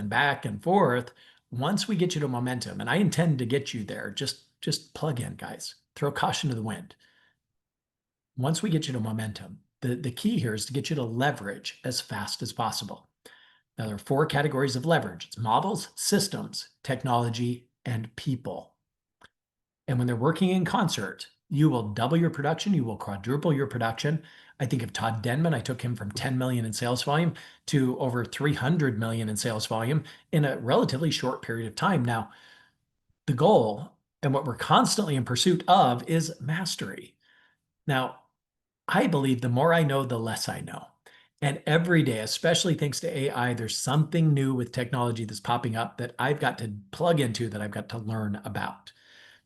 once we get you to momentum, and I intend to get you there, just plug in, guys. Throw caution to the wind. Once we get you to momentum, the key here is to get you to leverage as fast as possible. Now, there are 4 categories of leverage. It's models, systems, technology, and people. And when they're working in concert, you will double your production, you will quadruple your production. I think of Todd Denman. I took him from 10 million in sales volume to over 300 million in sales volume in a relatively short period of time. Now, the goal and what we're constantly in pursuit of is mastery. Now, I believe the more I know, the less I know. And every day, especially thanks to AI, there's something new with technology that's popping up that I've got to plug into, that I've got to learn about.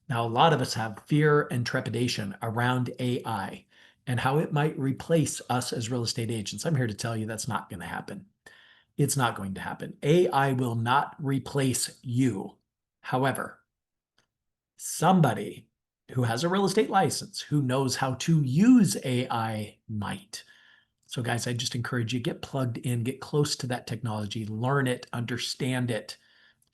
Now, a lot of us have fear and trepidation around AI and how it might replace us as real estate agents. I'm here to tell you that's not going to happen. It's not going to happen. AI will not replace you. However, somebody who has a real estate license, who knows how to use AI might. So guys, I just encourage you, get plugged in, get close to that technology, learn it, understand it.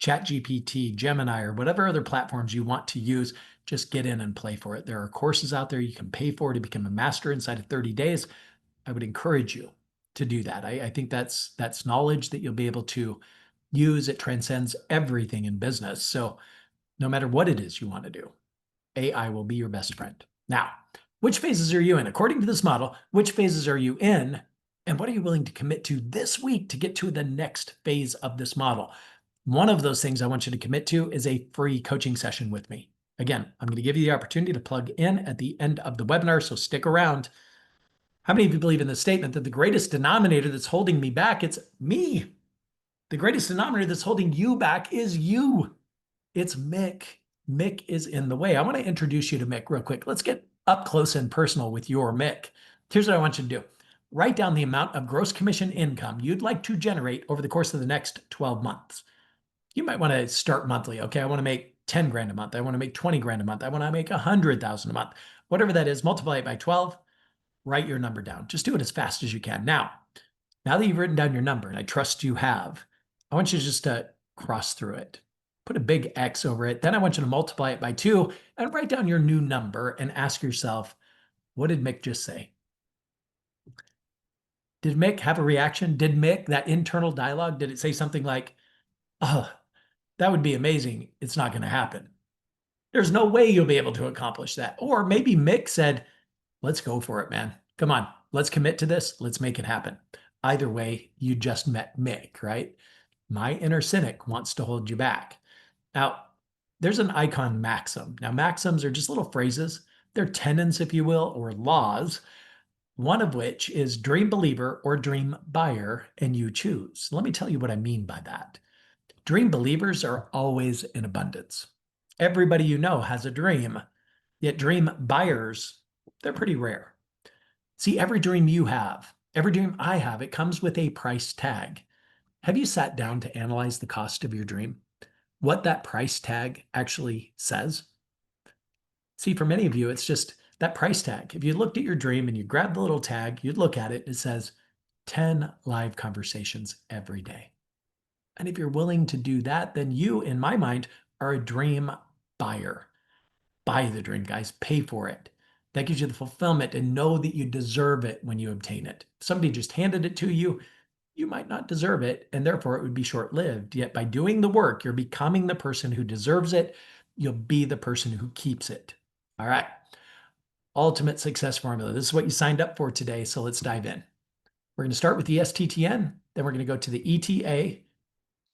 ChatGPT, Gemini, or whatever other platforms you want to use, just get in and play for it. There are courses out there you can pay for to become a master inside of 30 days. I would encourage you to do that. I think that's knowledge that you'll be able to use. It transcends everything in business. So no matter what it is you want to do, AI will be your best friend. Now, which phases are you in? According to this model, which phases are you in? And what are you willing to commit to this week to get to the next phase of this model? One of those things I want you to commit to is a free coaching session with me. Again, I'm going to give you the opportunity to plug in at the end of the webinar, so stick around. How many of you believe in the statement that the greatest denominator that's holding me back, it's me? The greatest denominator that's holding you back is you. It's Mick. Mick is in the way. I want to introduce you to Mick real quick. Let's get up close and personal with your Mick. Here's what I want you to do. Write down the amount of gross commission income you'd like to generate over the course of the next 12 months. You might want to start monthly. Okay, I want to make 10 grand a month. I want to make 20 grand a month. I want to make 100,000 a month. Whatever that is, multiply it by 12, write your number down. Just do it as fast as you can. Now that you've written down your number, and I trust you have, I want you just to cross through it. Put a big X over it. Then I want you to multiply it by 2 and write down your new number and ask yourself, what did Mick just say? Did Mick have a reaction? Did Mick, that internal dialogue, did it say something like, oh, that would be amazing. It's not going to happen. There's no way you'll be able to accomplish that. Or maybe Mick said, let's go for it, man. Come on, let's commit to this. Let's make it happen. Either way, you just met Mick, right? My inner cynic wants to hold you back. Now, there's an icon maxim. Now, maxims are just little phrases. They're tenets, if you will, or laws, one of which is dream believer or dream buyer, and you choose. Let me tell you what I mean by that. Dream believers are always in abundance. Everybody you know has a dream, yet dream buyers, they're pretty rare. See, every dream you have, every dream I have, it comes with a price tag. Have you sat down to analyze the cost of your dream? What that price tag actually says? See, for many of you, it's just that price tag. If you looked at your dream and you grabbed the little tag, you'd look at it and it says 10 live conversations every day. And if you're willing to do that, then you, in my mind, are a dream buyer. Buy the dream, guys. Pay for it. That gives you the fulfillment and know that you deserve it when you obtain it. If somebody just handed it to you, you might not deserve it, and therefore it would be short-lived. Yet by doing the work, you're becoming the person who deserves it. You'll be the person who keeps it. All right. Ultimate success formula. This is what you signed up for today, so let's dive in. We're going to start with the STTN, then we're going to go to the ETA,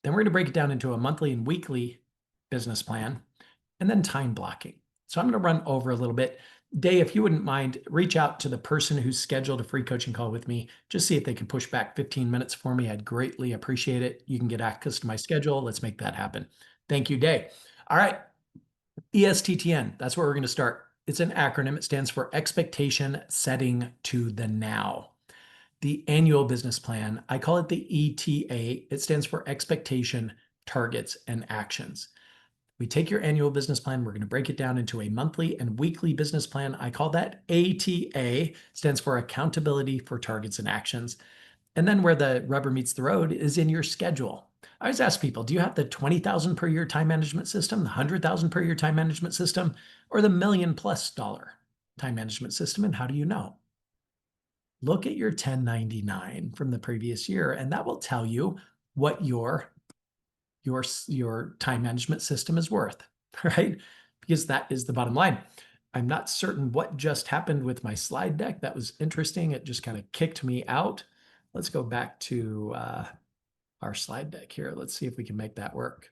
then we're going to break it down into a monthly and weekly business plan, and then time blocking. So I'm going to run over a little bit. Day, if you wouldn't mind, reach out to the person who's scheduled a free coaching call with me. Just see if they can push back 15 minutes for me. I'd greatly appreciate it. You can get access to my schedule. Let's make that happen. Thank you, Day. All right. ESTTN, that's where we're going to start. It's an acronym. It stands for Expectation Setting to the Now. The annual business plan, I call it the ETA. It stands for Expectation targets, and actions. We take your annual business plan, we're going to break it down into a monthly and weekly business plan. I call that ATA, stands for Accountability for Targets and Actions. And then where the rubber meets the road is in your schedule. I always ask people, do you have the 20,000 per year time management system, the 100,000 per year time management system, or the $1 million+ time management system? And how do you know? Look at your 1099 from the previous year, and that will tell you what your time management system is worth, right? Because that is the bottom line. I'm not certain what just happened with my slide deck. That was interesting. It just kind of kicked me out. Let's go back to our slide deck here. Let's see if we can make that work.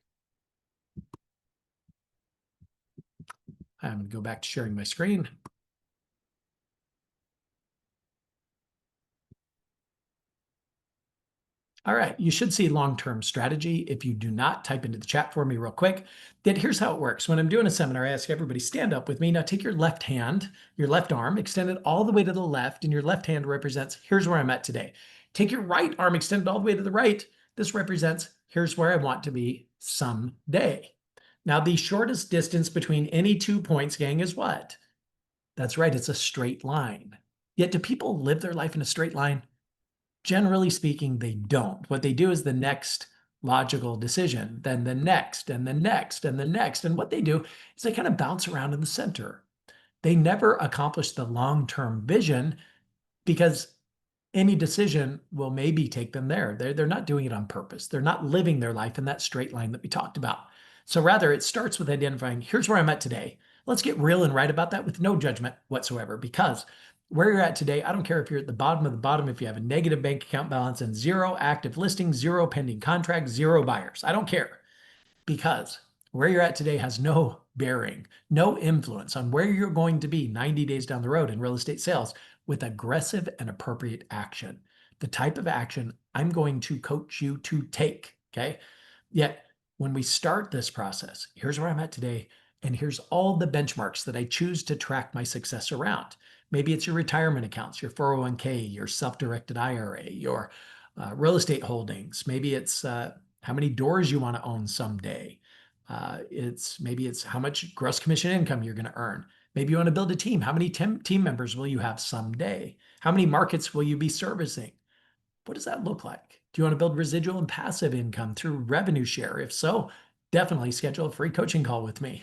I'm going to go back to sharing my screen. All right, you should see long-term strategy. If you do not, type into the chat for me real quick. Then here's how it works. When I'm doing a seminar, I ask everybody, stand up with me. Now take your left hand, your left arm, extend it all the way to the left, and your left hand represents, here's where I'm at today. Take your right arm, extend it all the way to the right. This represents, here's where I want to be someday. Now, the shortest distance between any 2 points, gang, is what? That's right, it's a straight line. Yet do people live their life in a straight line? Generally speaking, they don't. What they do is the next logical decision, then the next, and the next, and the next. And what they do is they kind of bounce around in the center. They never accomplish the long-term vision because any decision will maybe take them there. They're not doing it on purpose. They're not living their life in that straight line that we talked about. So rather, it starts with identifying, here's where I'm at today. Let's get real and right about that with no judgment whatsoever, because where you're at today, I don't care if you're at the bottom of the bottom, if you have a negative bank account balance and 0 active listings, 0 pending contracts, 0 buyers. I don't care, because where you're at today has no bearing, no influence on where you're going to be 90 days down the road in real estate sales with aggressive and appropriate action. The type of action I'm going to coach you to take, okay? Yet, when we start this process, here's where I'm at today, and here's all the benchmarks that I choose to track my success around. Maybe it's your retirement accounts, your 401k, your self-directed IRA, your real estate holdings. Maybe it's how many doors you want to own someday. Maybe it's how much gross commission income you're going to earn. Maybe you want to build a team. How many team members will you have someday? How many markets will you be servicing? What does that look like? Do you want to build residual and passive income through revenue share? If so, definitely schedule a free coaching call with me.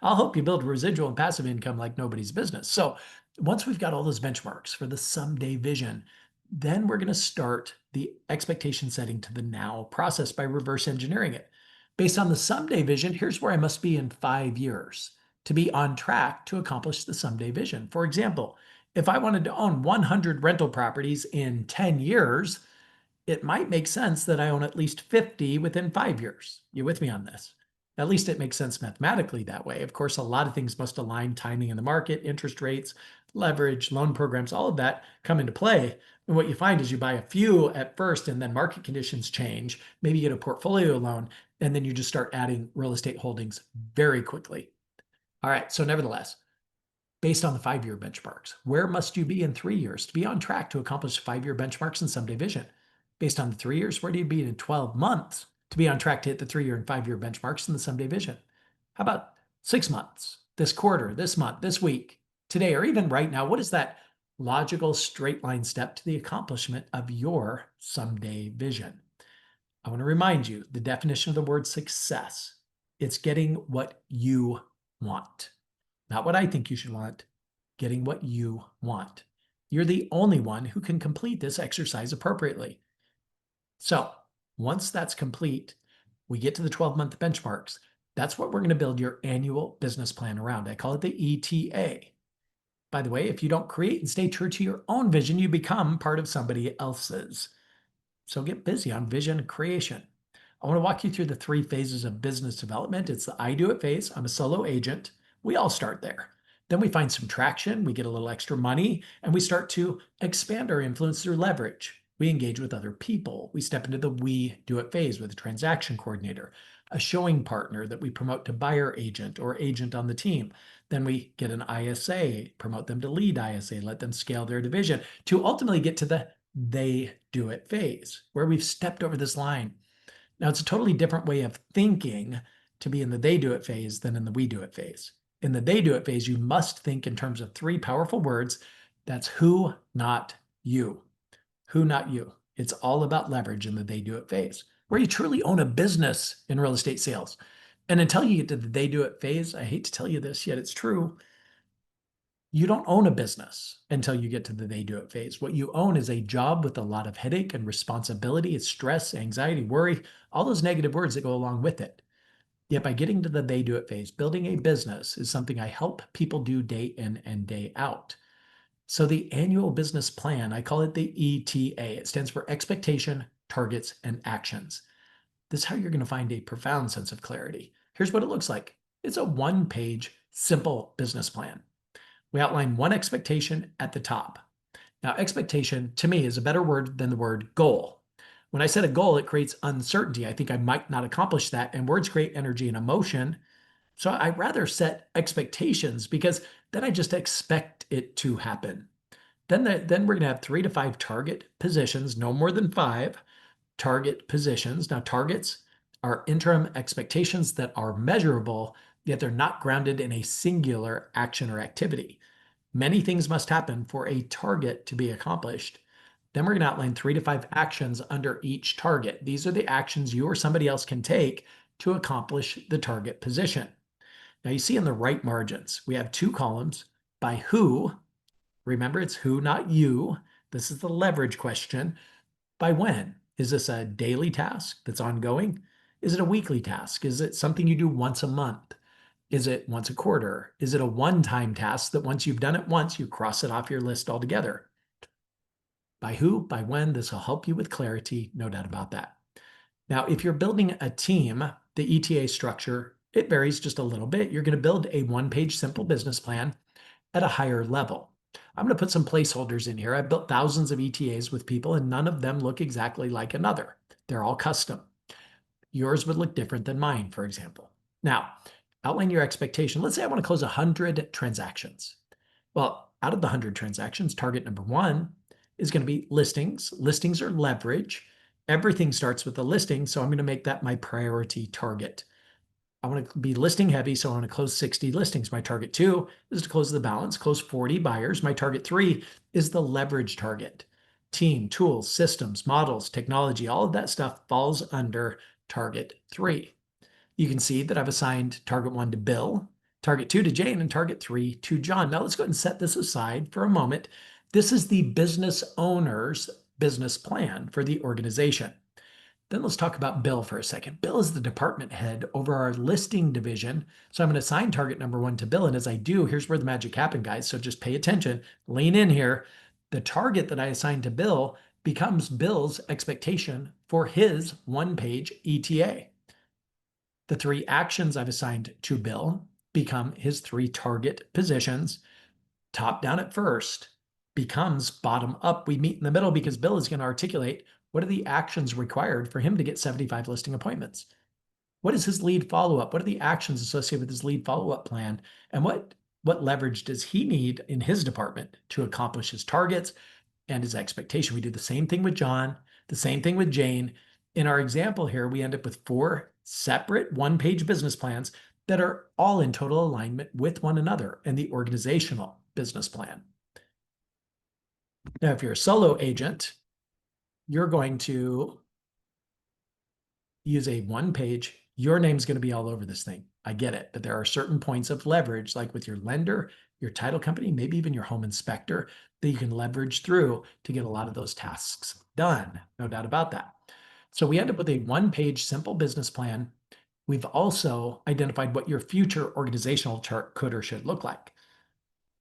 I'll help you build residual and passive income like nobody's business. So once we've got all those benchmarks for the someday vision, then we're going to start the expectation setting to the now process by reverse engineering it. Based on the someday vision, here's where I must be in 5 years to be on track to accomplish the someday vision. For example, if I wanted to own 100 rental properties in 10 years, it might make sense that I own at least 50 within 5 years. You with me on this? At least it makes sense mathematically that way. Of course, a lot of things must align, timing in the market, interest rates, leverage, loan programs, all of that come into play. And what you find is you buy a few at first and then market conditions change. Maybe you get a portfolio loan and then you just start adding real estate holdings very quickly. All right, so nevertheless, based on the 5-year benchmarks, where must you be in 3 years to be on track to accomplish 5-year benchmarks and someday vision? Based on the 3 years, where do you be in 12 months to be on track to hit the 3-year and 5-year benchmarks and the someday vision? How about 6 months, this quarter, this month, this week, today, or even right now? What is that logical straight line step to the accomplishment of your someday vision? I want to remind you the definition of the word success. It's getting what you want. Not what I think you should want, getting what you want. You're the only one who can complete this exercise appropriately. So once that's complete, we get to the 12-month benchmarks. That's what we're going to build your annual business plan around. I call it the ETA. By the way, if you don't create and stay true to your own vision, you become part of somebody else's. So get busy on vision creation. I want to walk you through the 3 phases of business development. It's the I do it phase. I'm a solo agent. We all start there. Then we find some traction, we get a little extra money, and we start to expand our influence through leverage. We engage with other people. We step into the we do it phase with a transaction coordinator, a showing partner that we promote to buyer agent or agent on the team. Then we get an ISA, promote them to lead ISA, let them scale their division to ultimately get to the they do it phase where we've stepped over this line. Now, it's a totally different way of thinking to be in the they do it phase than in the we do it phase. In the they do it phase, you must think in terms of three powerful words. That's who, not you. Who, not you. It's all about leverage in the they do it phase, where you truly own a business in real estate sales. And until you get to the they do it phase, I hate to tell you this, yet it's true. You don't own a business until you get to the they do it phase. What you own is a job with a lot of headache and responsibility. It's stress, anxiety, worry, all those negative words that go along with it. Yet by getting to the they do it phase, building a business is something I help people do day in and day out. So the annual business plan, I call it the ETA. It stands for expectation, targets, and actions. This is how you're going to find a profound sense of clarity. Here's what it looks like. It's a one-page, simple business plan. We outline one expectation at the top. Now, expectation to me is a better word than the word goal. When I set a goal, it creates uncertainty. I think I might not accomplish that, and words create energy and emotion. So I rather set expectations because then I just expect it to happen. Then we're going to have 3 to 5 target positions, no more than 5 target positions. Now, targets are interim expectations that are measurable, yet they're not grounded in a singular action or activity. Many things must happen for a target to be accomplished. Then we're going to outline 3 to 5 actions under each target. These are the actions you or somebody else can take to accomplish the target position. Now you see in the right margins, we have 2 columns by who. Remember, it's who, not you. This is the leverage question. By when? Is this a daily task that's ongoing? Is it a weekly task? Is it something you do once a month? Is it once a quarter? Is it a one-time task that once you've done it once, you cross it off your list altogether? By who, by when, this will help you with clarity, no doubt about that. Now, if you're building a team, the ETA structure, it varies just a little bit. You're going to build a one-page simple business plan at a higher level. I'm going to put some placeholders in here. I've built thousands of ETAs with people, and none of them look exactly like another. They're all custom. Yours would look different than mine, for example. Now, outline your expectation. Let's say I want to close 100 transactions. Well, out of the 100 transactions, target number 1 is going to be listings. Listings are leverage. Everything starts with a listing, so I'm going to make that my priority target. I want to be listing heavy, so I want to close 60 listings. My target 2 is to close the balance, close 40 buyers. My target 3 is the leverage target. Team, tools, systems, models, technology, all of that stuff falls under target 3. You can see that I've assigned target 1 to Bill, target 2 to Jane, and target 3 to John. Now let's go ahead and set this aside for a moment. This is the business owner's business plan for the organization. Then let's talk about Bill for a second. Bill is the department head over our listing division. So I'm going to assign target number 1 to Bill. And as I do, here's where the magic happened, guys. So just pay attention, lean in here. The target that I assigned to Bill becomes Bill's expectation for his one-page ETA. The 3 actions I've assigned to Bill become his 3 target positions. Top down at first becomes bottom up. We meet in the middle because Bill is going to articulate what are the actions required for him to get 75 listing appointments. What is his lead follow-up? What are the actions associated with his lead follow-up plan? And what leverage does he need in his department to accomplish his targets and his expectation? We do the same thing with John, the same thing with Jane. In our example here, we end up with 4 separate one-page business plans that are all in total alignment with one another and the organizational business plan. Now, if you're a solo agent, you're going to use a one-page. Your name's going to be all over this thing. I get it, but there are certain points of leverage, like with your lender, your title company, maybe even your home inspector, that you can leverage through to get a lot of those tasks done. No doubt about that. So we end up with a one-page simple business plan. We've also identified what your future organizational chart could or should look like.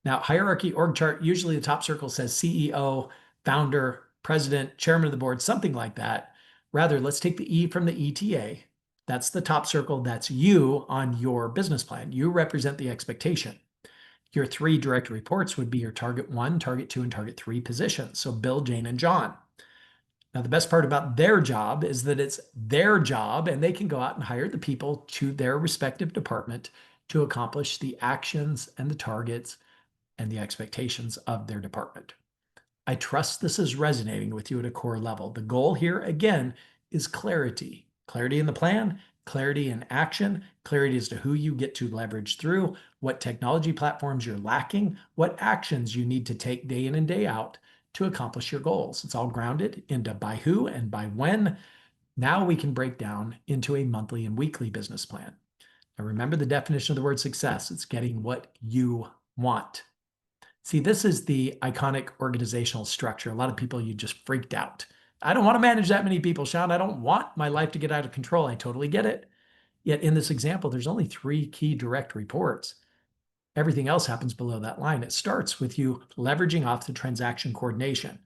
Now, hierarchy org chart, usually the top circle says CEO, founder, president, chairman of the board, something like that. Rather, let's take the E from the ETA. That's the top circle. That's you on your business plan. You represent the expectation. Your 3 direct reports would be your target 1, target 2, and target 3 positions. So Bill, Jane, and John. Now, the best part about their job is that it's their job and they can go out and hire the people to their respective department to accomplish the actions and the targets and the expectations of their department. I trust this is resonating with you at a core level. The goal here, again, is clarity. Clarity in the plan, clarity in action, clarity as to who you get to leverage through, what technology platforms you're lacking, what actions you need to take day in and day out to accomplish your goals. It's all grounded into by who and by when. Now we can break down into a monthly and weekly business plan. Now remember the definition of the word success. It's getting what you want. See, this is the iconic organizational structure. A lot of people, you just freaked out. I don't want to manage that many people, Shon. I don't want my life to get out of control. I totally get it. Yet in this example, there's only 3 key direct reports. Everything else happens below that line. It starts with you leveraging off the transaction coordination.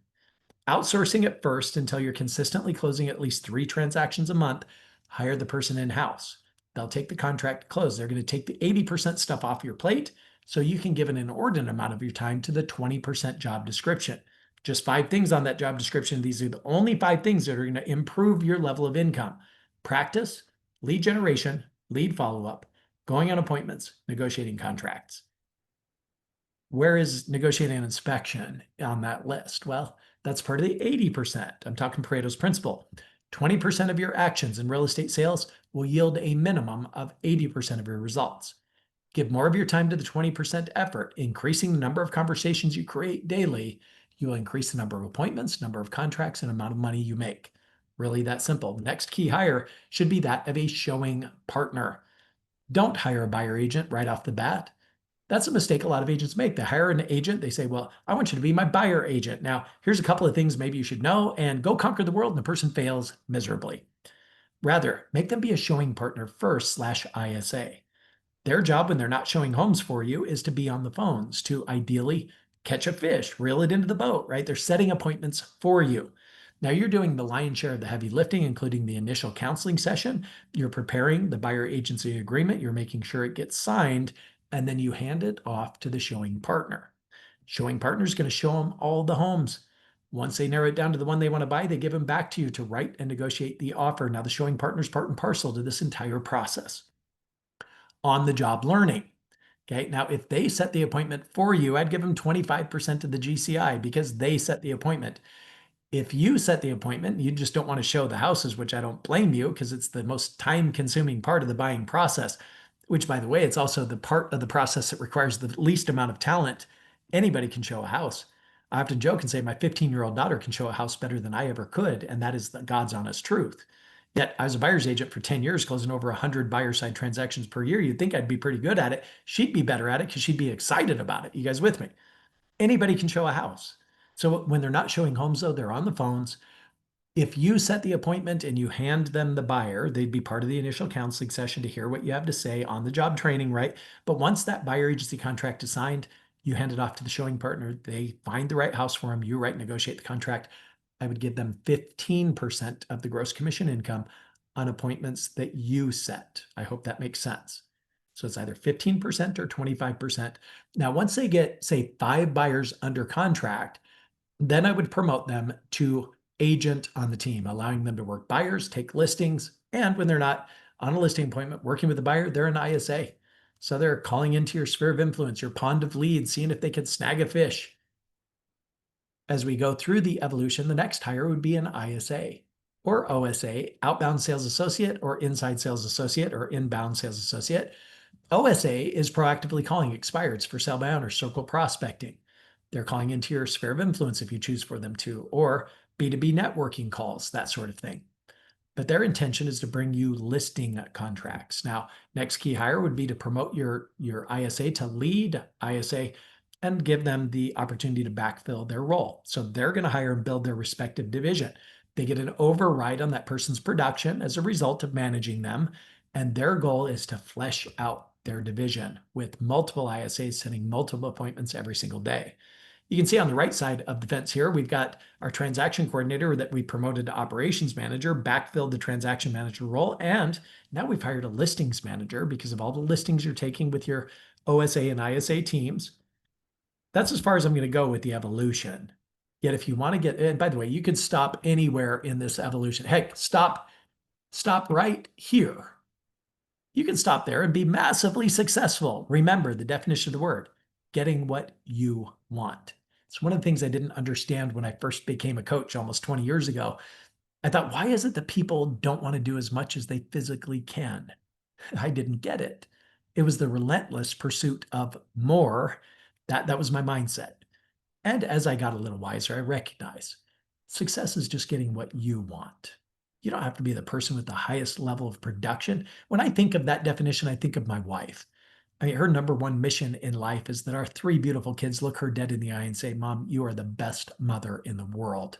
Outsourcing it first until you're consistently closing at least 3 transactions a month. Hire the person in-house. They'll take the contract to close. They're going to take the 80% stuff off your plate so you can give an inordinate amount of your time to the 20% job description. Just 5 things on that job description. These are the only 5 things that are going to improve your level of income. Practice, lead generation, lead follow-up, going on appointments, negotiating contracts. Where is negotiating an inspection on that list? Well, that's part of the 80%. I'm talking Pareto's principle. 20% of your actions in real estate sales will yield a minimum of 80% of your results. Give more of your time to the 20% effort, increasing the number of conversations you create daily. You will increase the number of appointments, number of contracts, and amount of money you make. Really that simple. The next key hire should be that of a showing partner. Don't hire a buyer agent right off the bat. That's a mistake a lot of agents make. They hire an agent. They say, well, I want you to be my buyer agent. Now, here's a couple of things maybe you should know, and go conquer the world, and the person fails miserably. Rather, make them be a showing partner first / ISA. Their job when they're not showing homes for you is to be on the phones, to ideally catch a fish, reel it into the boat, right? They're setting appointments for you. Now you're doing the lion's share of the heavy lifting, including the initial counseling session. You're preparing the buyer agency agreement. You're making sure it gets signed, and then you hand it off to the showing partner. Showing partner is going to show them all the homes. Once they narrow it down to the one they want to buy, they give them back to you to write and negotiate the offer. Now the showing partner is part and parcel to this entire process. On the job learning. Okay, now if they set the appointment for you, I'd give them 25% of the GCI because they set the appointment. If you set the appointment, you just don't want to show the houses, which I don't blame you because it's the most time-consuming part of the buying process, which, by the way, it's also the part of the process that requires the least amount of talent. Anybody can show a house. I often joke and say my 15-year-old daughter can show a house better than I ever could, and that is the God's honest truth. Yet I was a buyer's agent for 10 years, closing over 100 buyer side transactions per year. You'd think I'd be pretty good at it. She'd be better at it because she'd be excited about it. You guys with me? Anybody can show a house. So when they're not showing homes, though, they're on the phones. If you set the appointment and you hand them the buyer, they'd be part of the initial counseling session to hear what you have to say on the job training, right? But once that buyer agency contract is signed, you hand it off to the showing partner. They find the right house for them. You write, negotiate the contract. I would give them 15% of the gross commission income on appointments that you set. I hope that makes sense. So it's either 15% or 25%. Now, once they get, say, 5 buyers under contract, then I would promote them to agent on the team, allowing them to work buyers, take listings, and when they're not on a listing appointment working with the buyer, they're an ISA. So they're calling into your sphere of influence, your pond of leads, seeing if they can snag a fish. As we go through the evolution, the next hire would be an ISA or OSA, outbound sales associate or inside sales associate or inbound sales associate. OSA is proactively calling expireds for sell by owner, circle prospecting. They're calling into your sphere of influence if you choose for them to, or B2B networking calls, that sort of thing. But their intention is to bring you listing contracts. Now, next key hire would be to promote your ISA to lead ISA and give them the opportunity to backfill their role. So they're going to hire and build their respective division. They get an override on that person's production as a result of managing them. And their goal is to flesh out their division with multiple ISAs setting multiple appointments every single day. You can see on the right side of the fence here, we've got our transaction coordinator that we promoted to operations manager, backfilled the transaction manager role, and now we've hired a listings manager because of all the listings you're taking with your OSA and ISA teams. That's as far as I'm going to go with the evolution. Yet if you want to get, and by the way, you could stop anywhere in this evolution. Heck, stop right here. You can stop there and be massively successful. Remember the definition of the word, getting what you want. It's one of the things I didn't understand when I first became a coach almost 20 years ago. I thought, why is it that people don't want to do as much as they physically can? I didn't get it. It was the relentless pursuit of more. That was my mindset. And as I got a little wiser, I recognized success is just getting what you want. You don't have to be the person with the highest level of production. When I think of that definition, I think of my wife. I mean, her number one mission in life is that our three beautiful kids look her dead in the eye and say, Mom, you are the best mother in the world.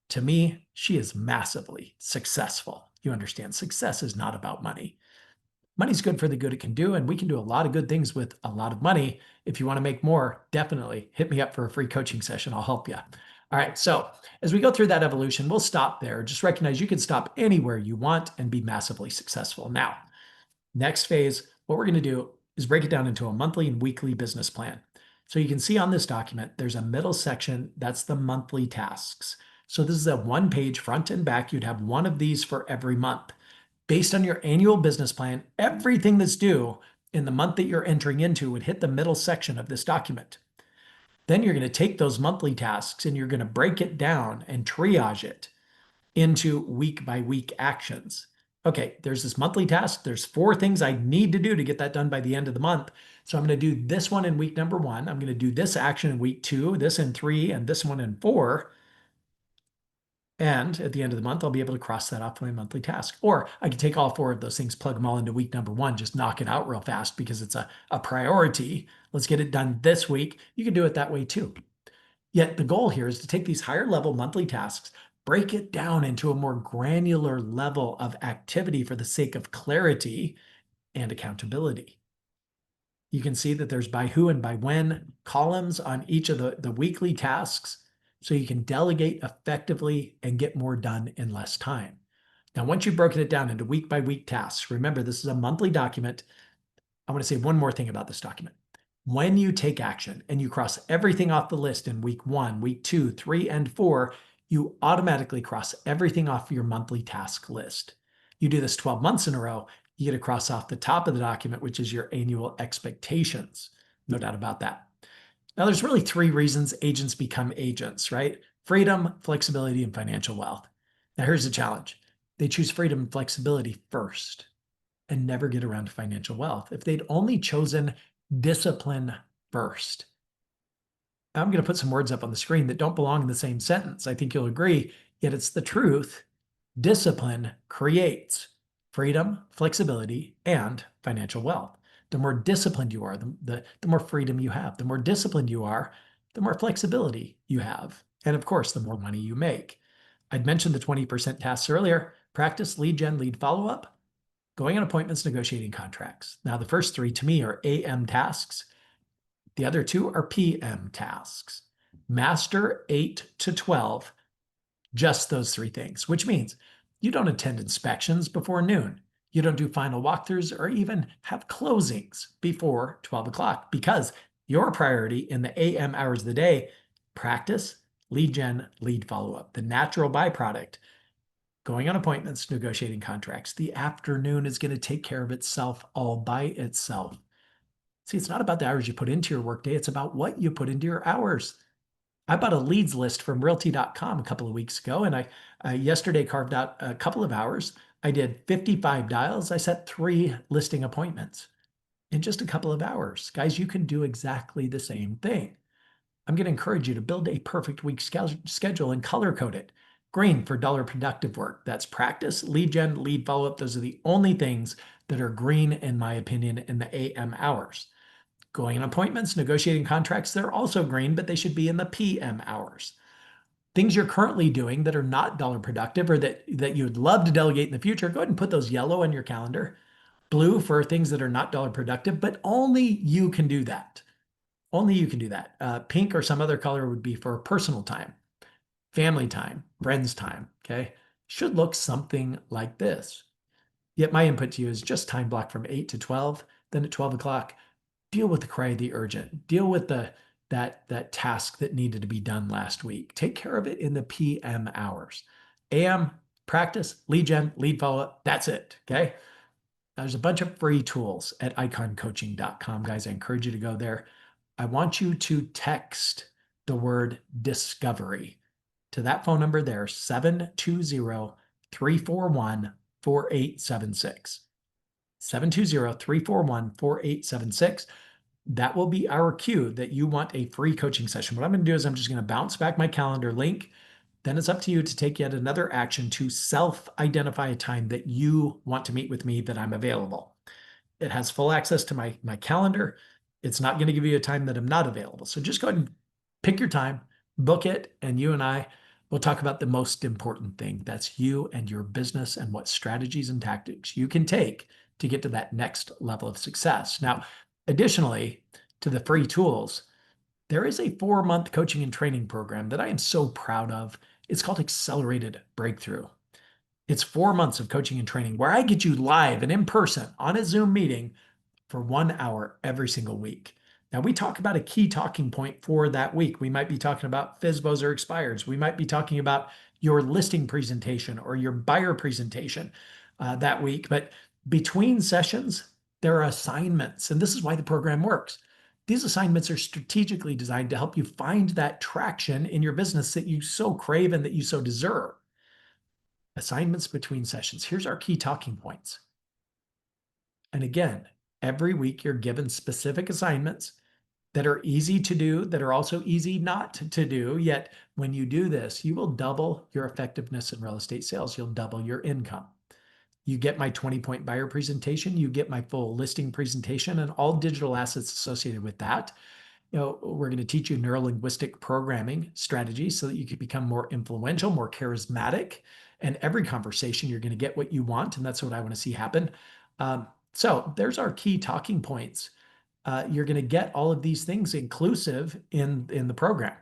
To me, she is massively successful. You understand, success is not about money. Money's good for the good it can do, and we can do a lot of good things with a lot of money. If you want to make more, definitely hit me up for a free coaching session. I'll help you. All right, so as we go through that evolution, we'll stop there. Just recognize you can stop anywhere you want and be massively successful. Now, next phase, what we're going to do is break it down into a monthly and weekly business plan. So you can see on this document, there's a middle section, that's the monthly tasks. So this is a one-page front and back. You'd have one of these for every month. Based on your annual business plan, everything that's due in the month that you're entering into would hit the middle section of this document. Then you're going to take those monthly tasks and you're going to break it down and triage it into week by week actions. Okay, there's this monthly task. There's 4 things I need to do to get that done by the end of the month. So I'm going to do this one in week number 1. I'm going to do this action in week 2, this in 3, and this one in 4. And at the end of the month, I'll be able to cross that off my monthly task. Or I can take all 4 of those things, plug them all into week number 1, just knock it out real fast because it's a priority. Let's get it done this week. You can do it that way too. Yet the goal here is to take these higher level monthly tasks, break it down into a more granular level of activity for the sake of clarity and accountability. You can see that there's by who and by when columns on each of the weekly tasks, so you can delegate effectively and get more done in less time. Now, once you've broken it down into week by week tasks, remember this is a monthly document. I want to say one more thing about this document. When you take action and you cross everything off the list in week 1, week 2, 3, and 4, you automatically cross everything off your monthly task list. You do this 12 months in a row, you get to cross off the top of the document, which is your annual expectations. No doubt about that. Now, there's really 3 reasons agents become agents, right? Freedom, flexibility, and financial wealth. Now, here's the challenge. They choose freedom and flexibility first and never get around to financial wealth. If they'd only chosen discipline first. I'm going to put some words up on the screen that don't belong in the same sentence. I think you'll agree, yet it's the truth. Discipline creates freedom, flexibility, and financial wealth. The more disciplined you are, the more freedom you have. The more disciplined you are, the more flexibility you have. And of course, the more money you make. I'd mentioned the 20% tasks earlier. Practice, lead gen, lead follow-up, going on appointments, negotiating contracts. Now, the first 3 to me are AM tasks. The other 2 are PM tasks. Master 8 to 12, just those 3 things, which means you don't attend inspections before noon. You don't do final walkthroughs or even have closings before 12 o'clock because your priority in the AM hours of the day, practice, lead gen, lead follow-up, the natural byproduct, going on appointments, negotiating contracts. The afternoon is going to take care of itself all by itself. See, it's not about the hours you put into your workday. It's about what you put into your hours. I bought a leads list from realty.com a couple of weeks ago, and I yesterday carved out a couple of hours. I did 55 dials. I set 3 listing appointments in just a couple of hours. Guys, you can do exactly the same thing. I'm going to encourage you to build a perfect week schedule and color code it. Green for dollar productive work. That's practice, lead gen, lead follow-up. Those are the only things that are green, in my opinion, in the AM hours. Going on appointments, negotiating contracts, they're also green, but they should be in the PM hours. Things you're currently doing that are not dollar productive or that you would love to delegate in the future, go ahead and put those yellow on your calendar. Blue for things that are not dollar productive, but only you can do that. Only you can do that. Pink or some other color would be for personal time, family time, friends time, okay? Should look something like this. Yet my input to you is just time block from 8 to 12, then at 12 o'clock, deal with the cry of the urgent. Deal with that task that needed to be done last week. Take care of it in the PM hours. AM, practice, lead gen, lead follow-up. That's it, okay? There's a bunch of free tools at iconcoaching.com. Guys, I encourage you to go there. I want you to text the word discovery to that phone number there, 720 720-341-4876. 720-341-4876. That will be our cue that you want a free coaching session. What I'm going to do is I'm just going to bounce back my calendar link. Then it's up to you to take yet another action to self-identify a time that you want to meet with me, that I'm available. It has full access to my calendar. It's not going to give you a time that I'm not available. So just go ahead and pick your time, book it, and you and I will talk about the most important thing. That's you and your business and what strategies and tactics you can take to get to that next level of success. Now, additionally to the free tools, there is a 4-month coaching and training program that I am so proud of. It's called Accelerated Breakthrough. It's 4 months of coaching and training where I get you live and in person on a Zoom meeting for 1 hour every single week. Now, we talk about a key talking point for that week. We might be talking about FSBOs or expires. We might be talking about your listing presentation or your buyer presentation that week. But between sessions, there are assignments, and this is why the program works. These assignments are strategically designed to help you find that traction in your business that you so crave and that you so deserve. Assignments between sessions. Here's our key talking points. And again, every week you're given specific assignments that are easy to do, that are also easy not to do. Yet when you do this, you will double your effectiveness in real estate sales. You'll double your income. You get my 20-point buyer presentation. You get my full listing presentation and all digital assets associated with that. We're going to teach you neuro-linguistic programming strategies so that you can become more influential, more charismatic. And every conversation, you're going to get what you want. And that's what I want to see happen. So there's our key talking points. You're going to get all of these things inclusive in the program.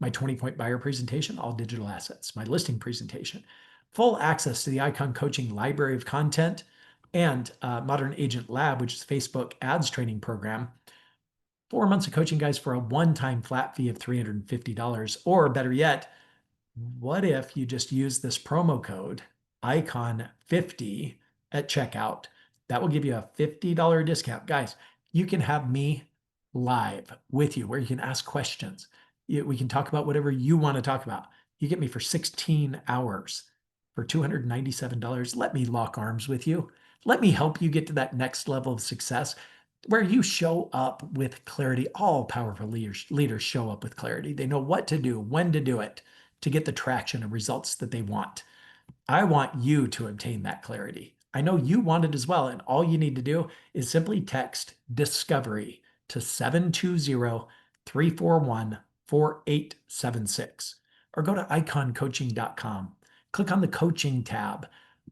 My 20-point buyer presentation, all digital assets, my listing presentation, full access to the Icon Coaching library of content, and Modern Agent Lab, which is Facebook ads training program. 4 months of coaching, guys, for a one-time flat fee of $350. Or better yet, what if you just use this promo code ICON50 at checkout? That will give you a $50 discount. Guys, you can have me live with you where you can ask questions. We can talk about whatever you want to talk about. You get me for 16 hours for $297. Let me lock arms with you. Let me help you get to that next level of success where you show up with clarity. All powerful leaders show up with clarity. They know what to do, when to do it, to get the traction and results that they want. I want you to obtain that clarity. I know you want it as well. And all you need to do is simply text discovery to 720-341-4876 or go to iconcoaching.com. Click on the coaching tab.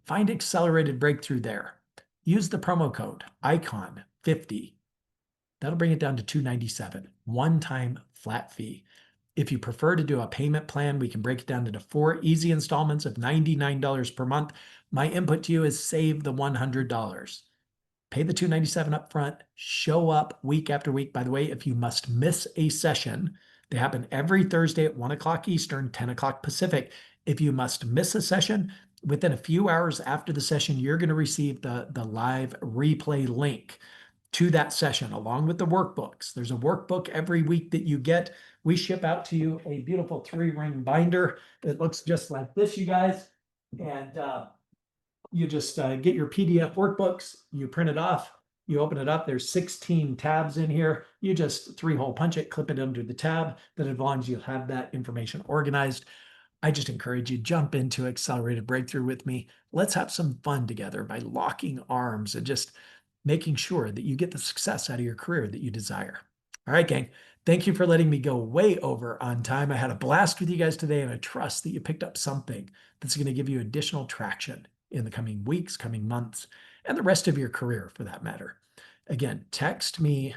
Find Accelerated Breakthrough there. Use the promo code ICON50. That'll bring it down to $297, one-time flat fee. If you prefer to do a payment plan, we can break it down into 4 easy installments of $99 per month. My input to you is save the $100. Pay the $297 up front, show up week after week. By the way, if you must miss a session, they happen every Thursday at 1 o'clock Eastern, 10 o'clock Pacific. If you must miss a session, within a few hours after the session, you're going to receive the live replay link to that session along with the workbooks. There's a workbook every week that you get. We ship out to you a beautiful 3-ring binder. It looks just like this, you guys. And you just get your PDF workbooks, you print it off, you open it up. There's 16 tabs in here. You just 3-hole punch it, clip it under the tab. Then as long as you have that information organized, I just encourage you, jump into Accelerated Breakthrough with me. Let's have some fun together by locking arms and just making sure that you get the success out of your career that you desire. All right, gang. Thank you for letting me go way over on time. I had a blast with you guys today, and I trust that you picked up something that's going to give you additional traction in the coming weeks, coming months, and the rest of your career for that matter. Again, text me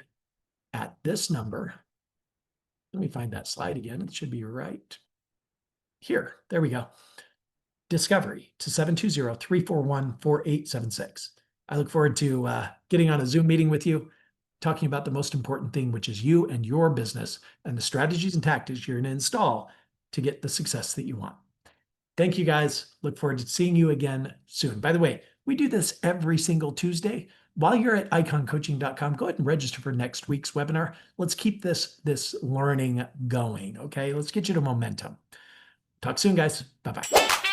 at this number. Let me find that slide again. It should be right here. There we go. Discovery to 720-341-4876. I look forward to getting on a Zoom meeting with you, talking about the most important thing, which is you and your business and the strategies and tactics you're going to install to get the success that you want. Thank you, guys. Look forward to seeing you again soon. By the way, we do this every single Tuesday. While you're at iconcoaching.com, go ahead and register for next week's webinar. Let's keep this learning going, okay? Let's get you to momentum. Talk soon, guys. Bye-bye.